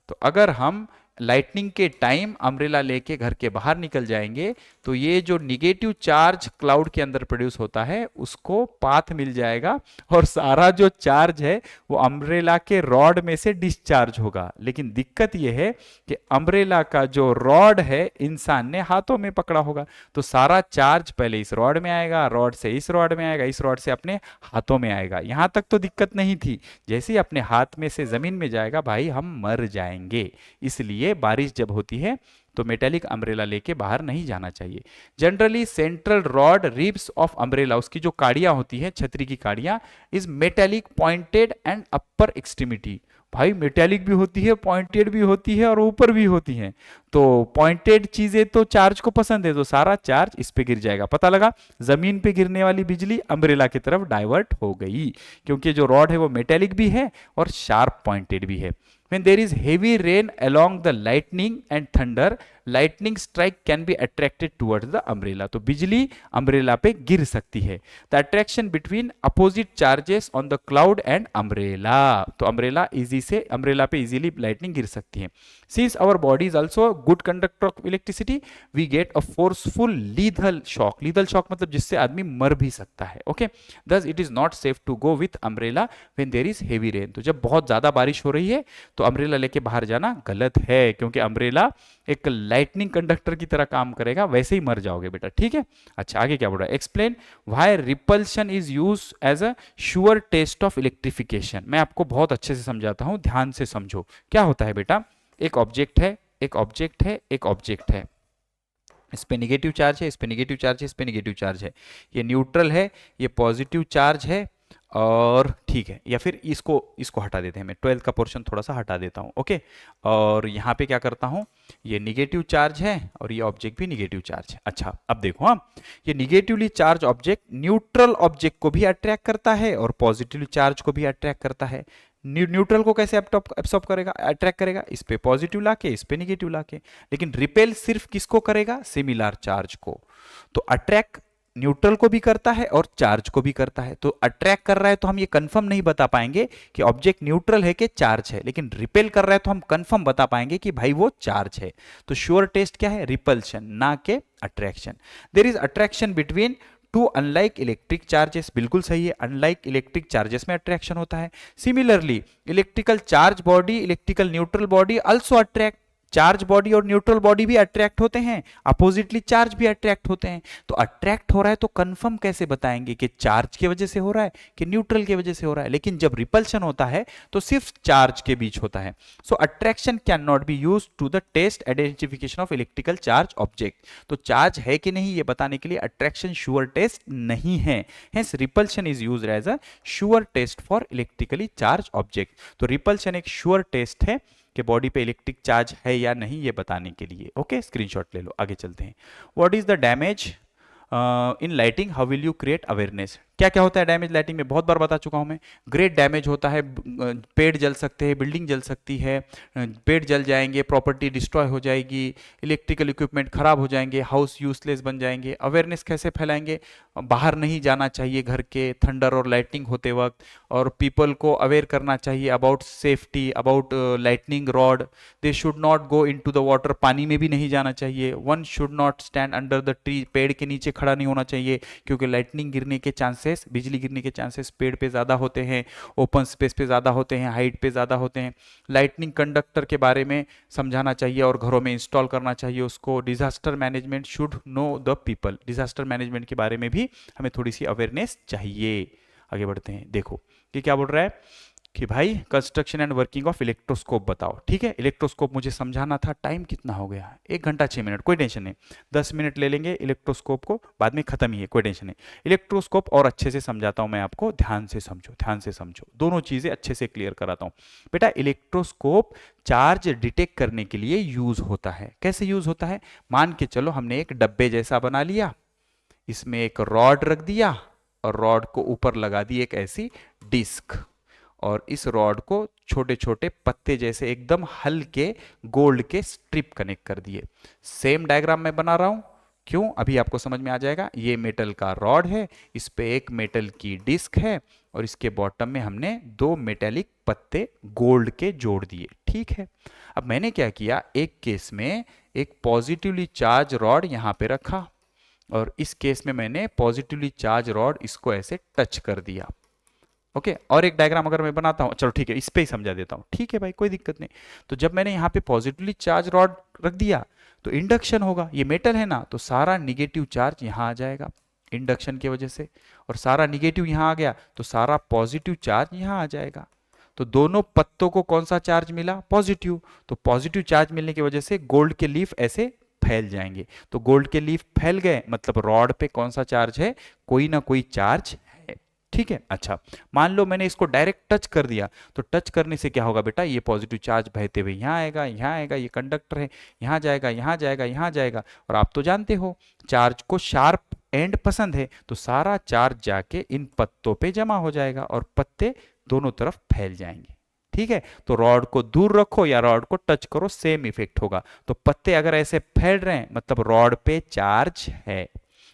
तो अगर हम लाइटनिंग के टाइम अम्ब्रेला लेके घर के बाहर निकल जाएंगे तो ये जो निगेटिव चार्ज क्लाउड के अंदर प्रोड्यूस होता है उसको पाथ मिल जाएगा और सारा जो चार्ज है वो अम्ब्रेला के रॉड में से डिस्चार्ज होगा। लेकिन दिक्कत ये है कि अम्ब्रेला का जो रॉड है इंसान ने हाथों में पकड़ा होगा, तो सारा चार्ज पहले इस रॉड में आएगा, रॉड से इस रॉड में आएगा, इस रॉड से अपने हाथों में आएगा। यहां तक तो दिक्कत नहीं थी, जैसे ही अपने हाथ में से जमीन में जाएगा भाई हम मर जाएंगे। इसलिए बारिश जब होती है तो मेटेलिक अम्ब्रेला लेके बाहर नहीं जाना चाहिए। Generally central rod ribs of umbrella, उसकी जो काड़ियां होती है, छतरी की काड़ियां, is metallic pointed end upper extremity. भाई मेटेलिक भी होती है, पॉइंटेड भी होती है और ऊपर भी होती है। तो पॉइंटेड चीजें तो चार्ज को पसंद है, तो सारा चार्ज इस पे गिर जाएगा। पता लगा, जमीन पे गिरने वाली बिजली अम्ब्रेला की तरफ डाइवर्ट हो गई, क्योंकि जो रॉड है वो मेटेलिक भी है और शार्प पॉइंटेड भी है। When there is heavy rain along the lightning and thunder, lightning strike can be attracted towards the umbrella. तो बिजली umbrella पे गिर सकती है। The attraction between opposite charges on the cloud and umbrella, तो umbrella easy से umbrella पे easily lightning गिर सकती है। Since our body is also a good conductor of electricity, we get a forceful lethal shock. Lethal shock मतलब जिससे आदमी मर भी सकता है। Okay, thus it is not safe to go with umbrella when there is heavy rain. तो जब बहुत ज्यादा बारिश हो रही है तो अम्ब्रेला लेके बाहर जाना गलत है, क्योंकि अम्ब्रेला एक लाइटनिंग कंडक्टर की तरह काम करेगा, वैसे ही मर जाओगे बेटा। ठीक है, अच्छा आगे क्या बोल रहा है, explain why repulsion is use as a sure test of electrification. मैं आपको बहुत अच्छे से समझाता हूं, ध्यान से समझो। क्या होता है बेटा, एक ऑब्जेक्ट है, एक ऑब्जेक्ट है, एक ऑब्जेक्ट है, इस पे निगेटिव चार्ज है, इस पे निगेटिव चार्ज है, इस पे निगेटिव चार्ज है, ये न्यूट्रल है, ये पॉजिटिव चार्ज है, और ठीक है, या फिर इसको इसको हटा देते हैं, मैं 12th का पोर्शन थोड़ा सा हटा देता हूं। ओके, और यहाँ पे क्या करता हूं, ये निगेटिव चार्ज है और ये ऑब्जेक्ट भी निगेटिव चार्ज है। अच्छा अब देखो, हाँ, ये negatively charge object neutral object को भी अट्रैक्ट करता है और पॉजिटिवली चार्ज को भी अट्रैक्ट करता है। न्यूट्रल को कैसे एब्सॉर्ब करेगा, अट्रैक्ट करेगा, इस पे पॉजिटिव लाके, इस पे निगेटिव लाके। लेकिन रिपेल सिर्फ किसको करेगा, सिमिलर चार्ज को। तो अट्रैक्ट न्यूट्रल को भी करता है और चार्ज को भी करता है। तो अट्रैक्ट कर रहा है तो हम ये कंफर्म नहीं बता पाएंगे कि ऑब्जेक्ट न्यूट्रल है कि चार्ज है, लेकिन रिपेल कर रहा है तो हम कंफर्म बता पाएंगे कि भाई वो चार्ज है। तो श्योर टेस्ट क्या है, रिपल्शन, ना के attraction. There is attraction between two unlike electric charges, बिल्कुल सही है, अनलाइक इलेक्ट्रिक चार्जेस में अट्रैक्शन होता है। Similarly electrical charge body, electrical neutral body also attract. Charge body और न्यूट्रल बॉडी भी अट्रैक्ट होते हैं, अपोजिटली चार्ज भी अट्रैक्ट होते हैं। तो अट्रैक्ट हो रहा है तो कंफर्म कैसे बताएंगे कि चार्ज की वजह से हो रहा है कि न्यूट्रल की वजह से हो रहा है। लेकिन जब रिपल्शन होता है तो सिर्फ चार्ज के बीच होता है। So attraction can not be used to the test identification of electrical charge object. तो चार्ज है कि नहीं ये बताने के लिए अट्रैक्शन श्योर टेस्ट नहीं है। Hence repulsion is used as a sure test for electrically charge object. तो रिपल्शन एक श्योर टेस्ट है कि बॉडी पे इलेक्ट्रिक चार्ज है या नहीं ये बताने के लिए। ओके, स्क्रीनशॉट ले लो, आगे चलते हैं। What is the damage in lighting, how will you create awareness. क्या क्या होता है डैमेज लाइटिंग में, बहुत बार बता चुका हूं मैं। ग्रेट डैमेज होता है, पेड़ जल सकते हैं, बिल्डिंग जल सकती है, पेड़ जल जाएंगे, प्रॉपर्टी डिस्ट्रॉय हो जाएगी, इलेक्ट्रिकल इक्विपमेंट खराब हो जाएंगे, हाउस यूजलेस बन जाएंगे। अवेयरनेस कैसे फैलाएंगे, बाहर नहीं जाना चाहिए घर के थंडर और लाइटनिंग होते वक्त, और पीपल को अवेयर करना चाहिए about safety, about lightning rod. They should not go into the water, पानी में भी नहीं जाना चाहिए। One should not stand under the tree, पेड़ के नीचे खड़ा नहीं होना चाहिए, क्योंकि लाइटनिंग गिरने के चांसेस, बिजली गिरने के चांसेस पेड़ पे ज्यादा होते हैं, ओपन स्पेस पे ज्यादा होते हैं, हाइट पे ज्यादा होते हैं। लाइटनिंग कंडक्टर के बारे में समझाना चाहिए और घरों में इंस्टॉल करना चाहिए उसको। Disaster management should know the people, disaster management के बारे में भी हमें थोड़ी सी अवेयरनेस चाहिए। आगे बढ़ते हैं, देखो ये क्या बोल रहा है कि भाई construction and working of electroscope बताओ। ठीक है, इलेक्ट्रोस्कोप मुझे समझाना था, टाइम कितना हो गया, 1 घंटा 6 मिनट, कोई टेंशन नहीं, 10 मिनट ले लेंगे इलेक्ट्रोस्कोप को, बाद में खत्म ही है, कोई टेंशन नहीं। इलेक्ट्रोस्कोप और अच्छे से समझाता हूं मैं आपको, ध्यान से समझो, ध्यान से समझो, दोनों चीजें अच्छे से क्लियर कराता हूं। बेटा इलेक्ट्रोस्कोप चार्ज डिटेक्ट करने के लिए यूज होता है। कैसे यूज होता है, मान के चलो हमने एक डब्बे जैसा बना लिया, इसमें एक रॉड रख दिया और रॉड को ऊपर लगा दी एक ऐसी डिस्क, और इस रॉड को छोटे छोटे पत्ते जैसे एकदम हल्के गोल्ड के स्ट्रिप कनेक्ट कर दिए। सेम डायग्राम मैं बना रहा हूं, क्यों, अभी आपको समझ में आ जाएगा। ये मेटल का रॉड है, इस पे एक मेटल की डिस्क है और इसके बॉटम में हमने 2 मेटेलिक पत्ते गोल्ड के जोड़ दिए। ठीक है, अब मैंने क्या किया, एक केस में एक पॉजिटिवली चार्ज रॉड यहाँ पे रखा और इस केस में मैंने पॉजिटिवली चार्ज रॉड इसको ऐसे टच कर दिया। ओके और एक डायग्राम अगर मैं बनाता हूं, चलो ठीक है इस पे ही समझा देता हूं, ठीक है भाई कोई दिक्कत नहीं। तो जब मैंने यहाँ पे पॉजिटिवली चार्ज रॉड रख दिया तो इंडक्शन होगा, ये मेटल है ना, तो सारा निगेटिव चार्ज यहाँ आ जाएगा इंडक्शन की वजह से, और सारा निगेटिव यहाँ आ गया तो सारा पॉजिटिव चार्ज यहाँ आ जाएगा। तो दोनों पत्तों को कौन सा चार्ज मिला, पॉजिटिव। तो पॉजिटिव चार्ज मिलने की वजह से गोल्ड के लीफ ऐसे फैल जाएंगे। तो गोल्ड के लीफ फैल गए मतलब रॉड पे कौन सा चार्ज है, कोई ना कोई चार्ज है। ठीक है, अच्छा मान लो मैंने इसको डायरेक्ट टच कर दिया, तो टच करने से क्या होगा बेटा, ये पॉजिटिव चार्ज बहते हुए यहाँ आएगा, यहाँ आएगा, ये कंडक्टर है, यहाँ जाएगा, यहाँ जाएगा, यहाँ जाएगा। और आप तो जानते हो चार्ज को शार्प एंड पसंद है, तो सारा चार्ज जाके इन पत्तों पे जमा हो जाएगा और पत्ते दोनों तरफ फैल जाएंगे। ठीक है, तो रॉड को दूर रखो या रॉड को टच करो सेम इफेक्ट होगा। तो पत्ते अगर ऐसे फैल रहे हैं मतलब रॉड पे चार्ज है।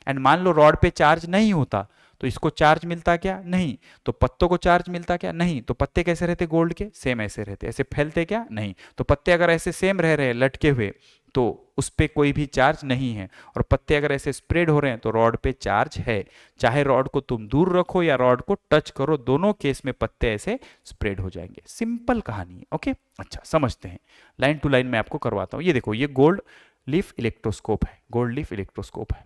एंड मान लो रॉड पे चार्ज नहीं होता तो इसको चार्ज मिलता क्या, नहीं। तो पत्तों को चार्ज मिलता क्या, नहीं। तो पत्ते कैसे रहते गोल्ड के, सेम ऐसे रहते, ऐसे फैलते क्या, नहीं। तो पत्ते अगर ऐसे सेम रह रहे हैं लटके हुए तो उस पे कोई भी चार्ज नहीं है, और पत्ते अगर ऐसे स्प्रेड हो रहे हैं तो रॉड पे चार्ज है। चाहे रॉड को तुम दूर रखो या रॉड को टच करो, दोनों केस में पत्ते ऐसे स्प्रेड हो जाएंगे। सिंपल कहानी है। ओके अच्छा समझते हैं, लाइन टू लाइन में आपको करवाता हूं। ये देखो ये गोल्ड लीफ इलेक्ट्रोस्कोप है, गोल्ड लीफ इलेक्ट्रोस्कोप है।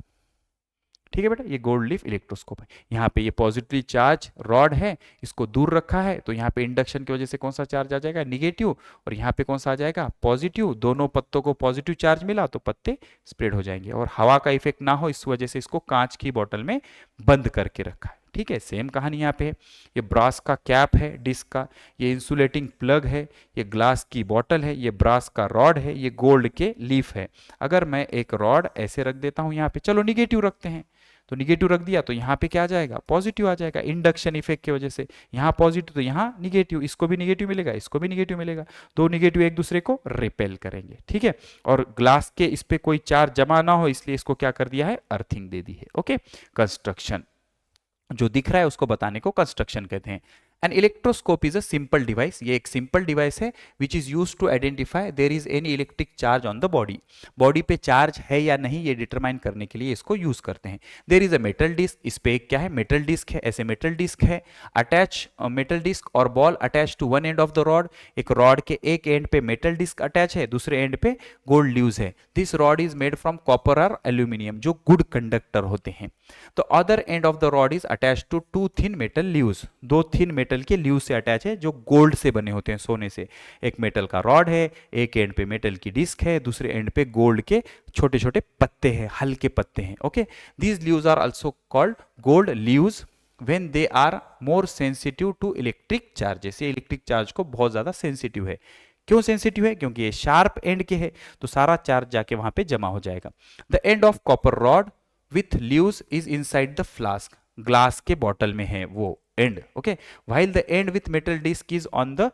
ठीक है बेटा, ये गोल्ड लीफ इलेक्ट्रोस्कोप है। यहाँ पे ये पॉजिटिवली चार्ज रॉड है, इसको दूर रखा है तो यहाँ पे इंडक्शन की वजह से कौन सा चार्ज आ जाएगा, निगेटिव, और यहाँ पे कौन सा आ जाएगा, पॉजिटिव। दोनों पत्तों को पॉजिटिव चार्ज मिला तो पत्ते स्प्रेड हो जाएंगे, और हवा का इफेक्ट ना हो इस वजह से इसको कांच की बोतल में बंद करके रखा है। ठीक है, सेम कहानी यहाँ पे है। ये ब्रास का कैप है डिस्क का, ये इंसुलेटिंग प्लग है, ये ग्लास की बोतल है, ये ब्रास का रॉड है, ये गोल्ड के लीफ है। अगर मैं एक रॉड ऐसे रख देता हूँ यहाँ पे, चलो निगेटिव रखते हैं, तो निगेटिव रख दिया तो यहाँ पे क्या आ जाएगा, पॉजिटिव आ जाएगा इंडक्शन इफेक्ट की वजह से। यहाँ पॉजिटिव तो यहाँ निगेटिव, इसको भी निगेटिव मिलेगा, इसको भी निगेटिव मिलेगा, दो निगेटिव एक दूसरे को रिपेल करेंगे। ठीक है, और ग्लास के इस पे कोई चार्ज जमा ना हो इसलिए इसको क्या कर दिया है, अर्थिंग दे दी है। ओके, कंस्ट्रक्शन जो दिख रहा है उसको बताने को कंस्ट्रक्शन कहते हैं। An electroscope is a simple device, ये एक सिंपल डिवाइस है which is use to identify there is any electric charge on the body. Body पे चार्ज है या नहीं ये डिटरमाइन करने के लिए इसको यूज करते हैं। There is a metal disc, इस पे एक क्या है, मेटल डिस्क है, ऐसे मेटल डिस्क है। अटैच मेटल डिस्क और ball attach to one end of the rod, एक रॉड के एक एंड पे मेटल डिस्क अटैच है, दूसरे एंड पे गोल्ड ल्यूज है। This rod is made from copper और एल्यूमिनियम जो गुड कंडक्टर होते हैं। तो other end of the rod is attach to two thin metal leaves, दो थिन मेटल के ल्यूज से अटैच है जो गोल्ड से बने होते हैं, सोने से। एक मेटल का रॉड है, एक एंड पे मेटल की डिस्क है, दूसरे एंड पे गोल्ड के छोटे छोटे पत्ते हैं, हल्के पत्ते हैं। Okay, these leaves are also called gold leaves when they are more sensitive to electric charges। ये इलेक्ट्रिक चार्ज को बहुत ज्यादा सेंसिटिव है। क्यों सेंसिटिव है, क्योंकि ये शार्प एंड के है तो सारा चार्ज जाके वहां पे जमा हो जाएगा। The end of copper rod with ल्यूज is inside the flask, glass के बॉटल में है वो and. Okay, while the end with metal disc is on the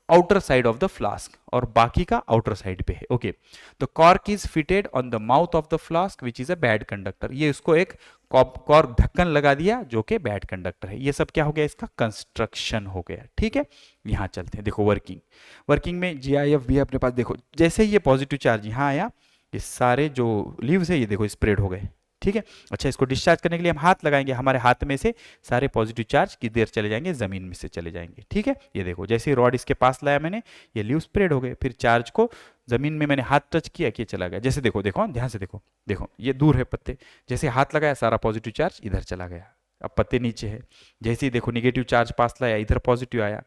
outer side of the flask, और बाकी का आउटर साइड पे है। Okay, the cork is fitted on the mouth of the flask which is a bad conductor. ये उसको एक कॉर्क ढक्कन लगा दिया जो कि बैड कंडक्टर है। ये सब क्या हो गया, इसका कंस्ट्रक्शन हो गया। ठीक है, यहां चलते हैं, देखो वर्किंग में GIF भी है अपने पास। देखो जैसे ये पॉजिटिव चार्ज यहाँ आया, ये सारे जो लीव्स है ये देखो स्प्रेड हो गए। ठीक है, अच्छा इसको डिस्चार्ज करने के लिए हम हाथ लगाएंगे, हमारे हाथ में से सारे पॉजिटिव चार्ज की देर चले जाएंगे, जमीन में से चले जाएंगे। ठीक है, ये देखो जैसे रॉड इसके पास लाया मैंने, ये लीव स्प्रेड हो गए, फिर चार्ज को जमीन में मैंने हाथ टच किया कि चला गया। जैसे देखो देखो ध्यान से देखो, देखो ये दूर है पत्ते, जैसे हाथ लगाया सारा पॉजिटिव चार्ज इधर चला गया, अब पत्ते नीचे है। जैसे ही देखो निगेटिव चार्ज पास लाया, इधर पॉजिटिव आया।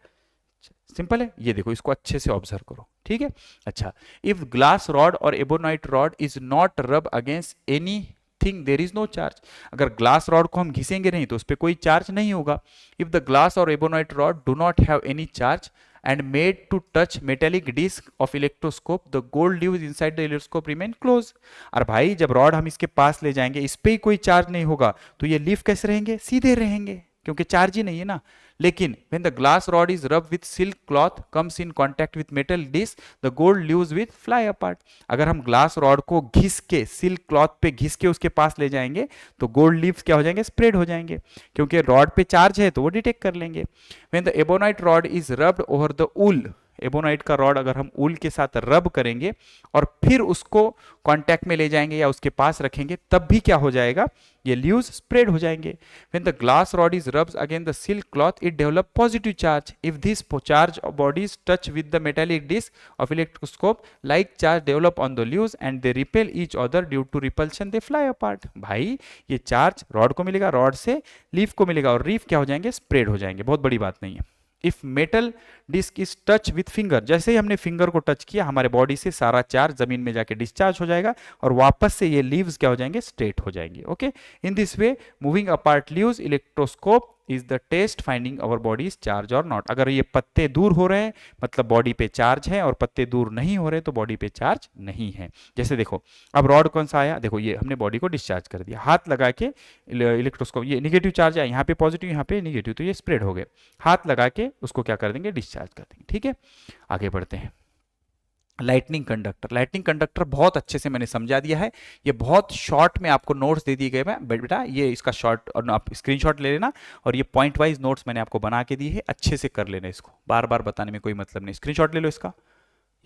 सिंपल है, ये देखो इसको अच्छे से ऑब्जर्व करो। ठीक है, अच्छा इफ ग्लास रॉड और ebonite rod is not rub against anything there is no charge, अगर ग्लास रॉड को हम घिसेंगे नहीं तो उस पर कोई चार्ज नहीं होगा। इफ द ग्लास और ebonite rod do not have any charge and made to touch metallic disc of electroscope, the gold leaves inside the electroscope remain closed। और भाई जब रॉड हम इसके पास ले जाएंगे, इस पे ही कोई चार्ज नहीं होगा तो ये लीफ कैसे रहेंगे, सीधे रहेंगे क्योंकि चार्ज ही नहीं है ना। लेकिन when the glass rod is rubbed with silk cloth comes in contact with metal disc, the gold leaves will fly apart। अगर हम ग्लास रॉड को घिस के, सिल्क क्लॉथ पे घिस के उसके पास ले जाएंगे तो गोल्ड लीव्स क्या हो जाएंगे, स्प्रेड हो जाएंगे, क्योंकि रॉड पे चार्ज है तो वो डिटेक्ट कर लेंगे। when the ebonite rod is rubbed over the wool ebonite का रॉड अगर हम ऊल के साथ रब करेंगे और फिर उसको कांटेक्ट में ले जाएंगे या उसके पास रखेंगे, तब भी क्या हो जाएगा, ये ल्यूज स्प्रेड हो जाएंगे. When the glass rod is rubs against the silk cloth it develop positive charge. If this charge bodies touch with the metallic disc of electroscope like charge develop on the leaves and they repel each other due to repulsion they fly apart. भाई ये चार्ज रॉड को मिलेगा, रॉड से लीफ को मिलेगा और लीफ क्या हो जाएंगे, स्प्रेड हो जाएंगे. बहुत बड़ी बात नहीं है. If metal disc is touch with finger, जैसे ही हमने फिंगर को टच किया हमारे बॉडी से सारा चार्ज जमीन में जाके डिस्चार्ज हो जाएगा और वापस से ये लीव्स क्या हो जाएंगे, स्ट्रेट हो जाएंगे. Okay, in this way moving apart leaves electroscope is the test finding our body is charge और नॉट. अगर ये पत्ते दूर हो रहे हैं मतलब बॉडी पे चार्ज है, और पत्ते दूर नहीं हो रहे तो बॉडी पे चार्ज नहीं है. जैसे देखो अब रॉड कौन सा आया, देखो ये हमने बॉडी को डिस्चार्ज कर दिया, हाथ लगा के इलेक्ट्रोस्कोप, ये निगेटिव चार्ज है, यहाँ पे पॉजिटिव यहाँ पे निगेटिव, तो ये स्प्रेड हो गए. हाथ लगा के उसको क्या कर देंगे, डिस्चार्ज कर देंगे. ठीक है, आगे बढ़ते हैं. Lightning conductor. लाइटनिंग कंडक्टर बहुत अच्छे से मैंने समझा दिया है, ये बहुत शॉर्ट में आपको नोट्स दे दिए गए हैं बेटा, ये इसका शॉर्ट और आप स्क्रीनशॉट ले लेना, और ये पॉइंट वाइज नोट्स मैंने आपको बना के दिए है, अच्छे से कर लेना, इसको बार बार बताने में कोई मतलब नहीं. स्क्रीनशॉट ले लो इसका.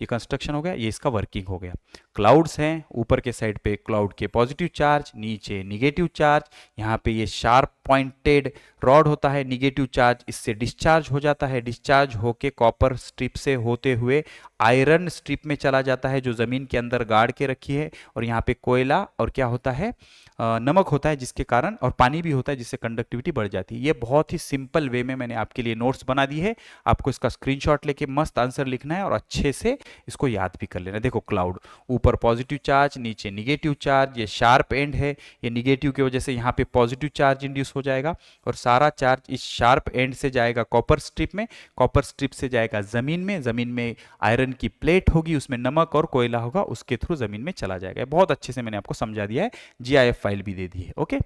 ये कंस्ट्रक्शन हो गया, ये इसका वर्किंग हो गया. क्लाउड्स हैं, ऊपर के साइड पे क्लाउड के पॉजिटिव चार्ज, नीचे निगेटिव चार्ज, यहाँ पे ये शार्प पॉइंटेड रॉड होता है, निगेटिव चार्ज इससे डिस्चार्ज हो जाता है, डिस्चार्ज होके कॉपर स्ट्रिप से होते हुए आयरन स्ट्रिप में चला जाता है जो ज़मीन के अंदर गाड़ के रखी है, और यहाँ पे कोयला और क्या होता है, नमक होता है, जिसके कारण, और पानी भी होता है जिससे कंडक्टिविटी बढ़ जाती है. ये बहुत ही सिंपल वे में मैंने आपके लिए नोट्स बना दी है, आपको इसका स्क्रीनशॉट लेके मस्त आंसर लिखना है और अच्छे से इसको याद भी कर लेना. देखो क्लाउड, ऊपर पॉजिटिव चार्ज, नीचे निगेटिव चार्ज, ये शार्प एंड है, ये निगेटिव की वजह से यहाँ पे पॉजिटिव चार्ज इंड्यूस हो जाएगा और सारा चार्ज इस शार्प एंड से जाएगा कॉपर स्ट्रिप में, कॉपर स्ट्रिप से जाएगा जमीन में, जमीन में आयरन की प्लेट होगी, उसमें नमक और कोयला होगा, उसके थ्रू जमीन में चला जाएगा. बहुत अच्छे से मैंने आपको समझा दिया है, GIF फाइल भी दे दी है. ओके,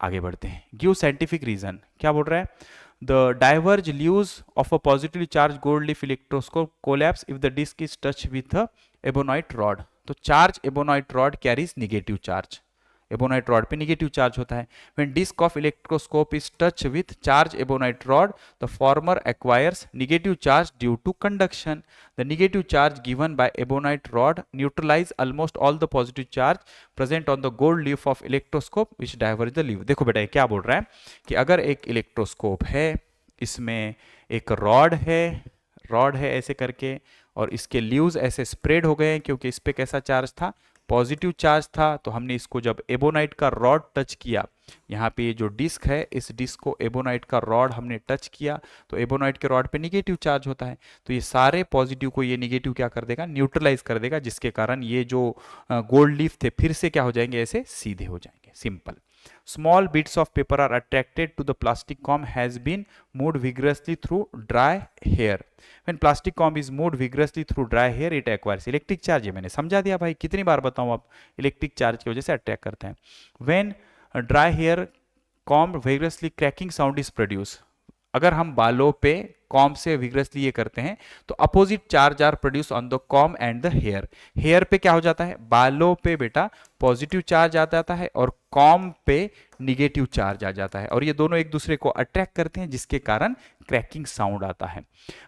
आगे बढ़ते हैं. Give scientific reason. क्या बोल रहा है, the diverge leaves of a positively charged gold leaf electroscope collapse if the disc is touched with a ebonite rod. तो charge ebonite rod carries negative charge. ebonite rod पे negative charge होता है. When disc of electroscope is touched with charged ebonite rod, the former acquires negative charge due to conduction. The negative charge given by ebonite rod neutralize almost all the positive charge present on the gold leaf of electroscope which diverge the leaf. देखो बेटा ये क्या बोल रहा है कि अगर एक इलेक्ट्रोस्कोप है, इसमें एक रॉड है ऐसे करके, और इसके लीव्स ऐसे स्प्रेड हो गए हैं क्योंकि इस पे कैसा चार्ज था, पॉजिटिव चार्ज था. तो हमने इसको जब एबोनाइट का रॉड टच किया, यहाँ पे ये जो डिस्क है, इस डिस्क को एबोनाइट का रॉड हमने टच किया, तो एबोनाइट के रॉड पे निगेटिव चार्ज होता है, तो ये सारे पॉजिटिव को ये निगेटिव क्या कर देगा, न्यूट्रलाइज कर देगा, जिसके कारण ये जो गोल्ड लीफ थे फिर से क्या हो जाएंगे, ऐसे सीधे हो जाएंगे. Simple. Small bits of paper are attracted to the plastic comb has been moved vigorously through dry hair. When plastic comb is moved vigorously through dry hair, it acquires electric charge. ये मैंने समझा दिया भाई, कितनी बार बताऊं, आप इलेक्ट्रिक चार्ज की वजह से अट्रैक्ट करते हैं. When dry hair comb vigorously cracking sound is produced. अगर हम बालों पे कॉम से विग्रसली ये करते हैं तो opposite charge are produce on the comb and the hair. Hair पे क्या हो जाता है, बालों पे बेटा पॉजिटिव चार्ज आ जाता है और कॉम पे निगेटिव चार्ज आ जाता है, और ये दोनों एक दूसरे को अट्रैक्ट करते हैं, जिसके कारण क्रैकिंग साउंड आता है.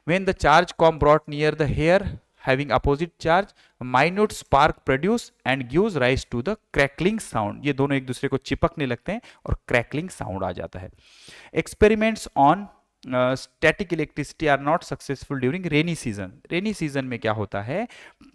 When the charge comb brought near the hair having opposite charge, minute spark produce and gives rise to the crackling sound. ये दोनों एक दूसरे को चिपकने लगते हैं और crackling sound आ जाता है. Experiments on static electricity are not successful during rainy season. Rainy season में क्या होता है,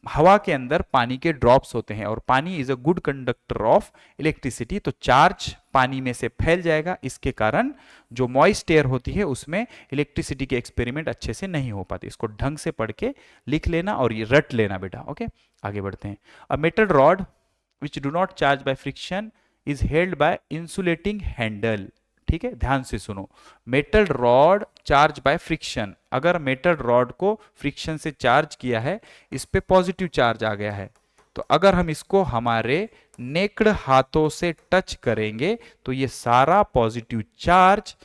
हवा के अंदर पानी के ड्रॉप्स होते हैं और पानी is a good conductor of electricity, तो चार्ज पानी में से फैल जाएगा, इसके कारण जो मॉइस्ट एयर होती है उसमें इलेक्ट्रिसिटी के एक्सपेरिमेंट अच्छे से नहीं हो पाते. इसको ढंग से पढ़ के लिख लेना और ये रट लेना बेटा. ओके, आगे बढ़ते हैं. A metal rod which do not charge by friction is held by insulating handle. ठीक है, ध्यान से सुनो. Metal rod charge by friction, अगर मेटल रॉड को फ्रिक्शन से चार्ज किया है, इस पे पॉजिटिव चार्ज आ गया है, तो अगर हम इसको हमारे नेक्ड हाथों से टच करेंगे तो ये सारा पॉजिटिव चार्ज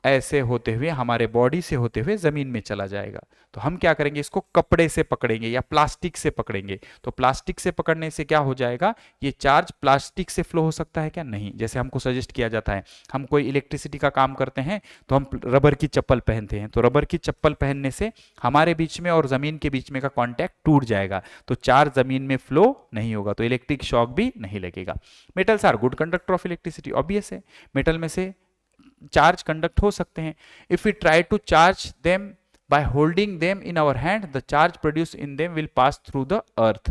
ऐसे होते हुए हमारे बॉडी से होते हुए जमीन में चला जाएगा। तो हम क्या करेंगे, इसको कपड़े से पकड़ेंगे या प्लास्टिक से पकड़ेंगे। तो प्लास्टिक से पकड़ने से क्या हो जाएगा, ये चार्ज प्लास्टिक से फ्लो हो सकता है क्या, नहीं। जैसे हमको सजेस्ट किया जाता है, हम कोई इलेक्ट्रिसिटी का काम करते हैं तो हम रबर की चप्पल पहनते हैं, तो रबर की चप्पल पहनने से हमारे बीच में और जमीन के बीच में का कॉन्टैक्ट टूट जाएगा, तो चार्ज जमीन में फ्लो नहीं होगा, तो इलेक्ट्रिक शॉक भी नहीं लगेगा। Metals are good conductor of electricity, obvious है, मेटल में से चार्ज कंडक्ट हो सकते हैं। If we try to charge them by holding them in our hand, the charge produced in them will pass through the earth.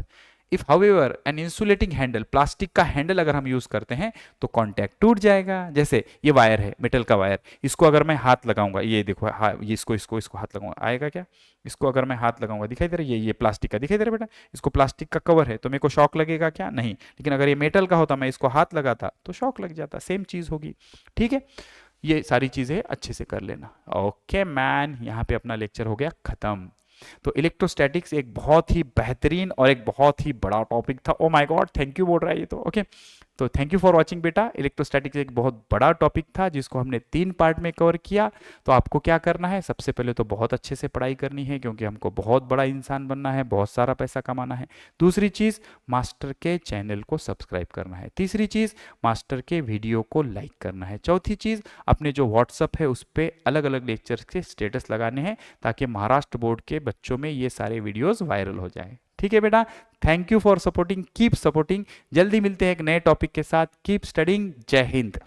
If however an insulating handle, plastic का हैंडल अगर हम यूज करते हैं तो कॉन्टैक्ट टूट जाएगा। जैसे ये वायर है, मेटल का वायर, इसको अगर मैं हाथ लगाऊंगा, ये देखो ये इसको हाथ लगाऊंगा, आएगा क्या, इसको अगर मैं हाथ लगाऊंगा, दिखाई दे रहा है, ये प्लास्टिक का दिखाई दे रहा है बेटा, इसको प्लास्टिक का कवर है तो मेरे को शॉक लगेगा क्या, नहीं। लेकिन अगर ये मेटल का होता, मैं इसको हाथ लगाता तो शॉक लग जाता, सेम चीज होगी। ठीक है, ये सारी चीजें अच्छे से कर लेना। ओके मैन, यहाँ पे अपना लेक्चर हो गया खत्म। तो इलेक्ट्रोस्टैटिक्स एक बहुत ही बेहतरीन और एक बहुत ही बड़ा टॉपिक था। Oh my God, thank you बोल रहा है ये तो। ओके, तो थैंक यू फॉर वाचिंग बेटा। इलेक्ट्रोस्टैटिक्स एक बहुत बड़ा टॉपिक था जिसको हमने 3 पार्ट में कवर किया। तो आपको क्या करना है, सबसे पहले तो बहुत अच्छे से पढ़ाई करनी है, क्योंकि हमको बहुत बड़ा इंसान बनना है, बहुत सारा पैसा कमाना है। दूसरी चीज़, मास्टर के चैनल को सब्सक्राइब करना है। तीसरी चीज़, मास्टर के वीडियो को लाइक करना है। चौथी चीज़, अपने जो व्हाट्सअप है उस पर अलग अलग लेक्चर्स के स्टेटस लगाने हैं, ताकि महाराष्ट्र बोर्ड के बच्चों में ये सारे वीडियोज़ वायरल हो जाए। ठीक है बेटा, thank you for supporting, keep supporting. जल्दी मिलते हैं एक नए टॉपिक के साथ। Keep studying. जय हिंद।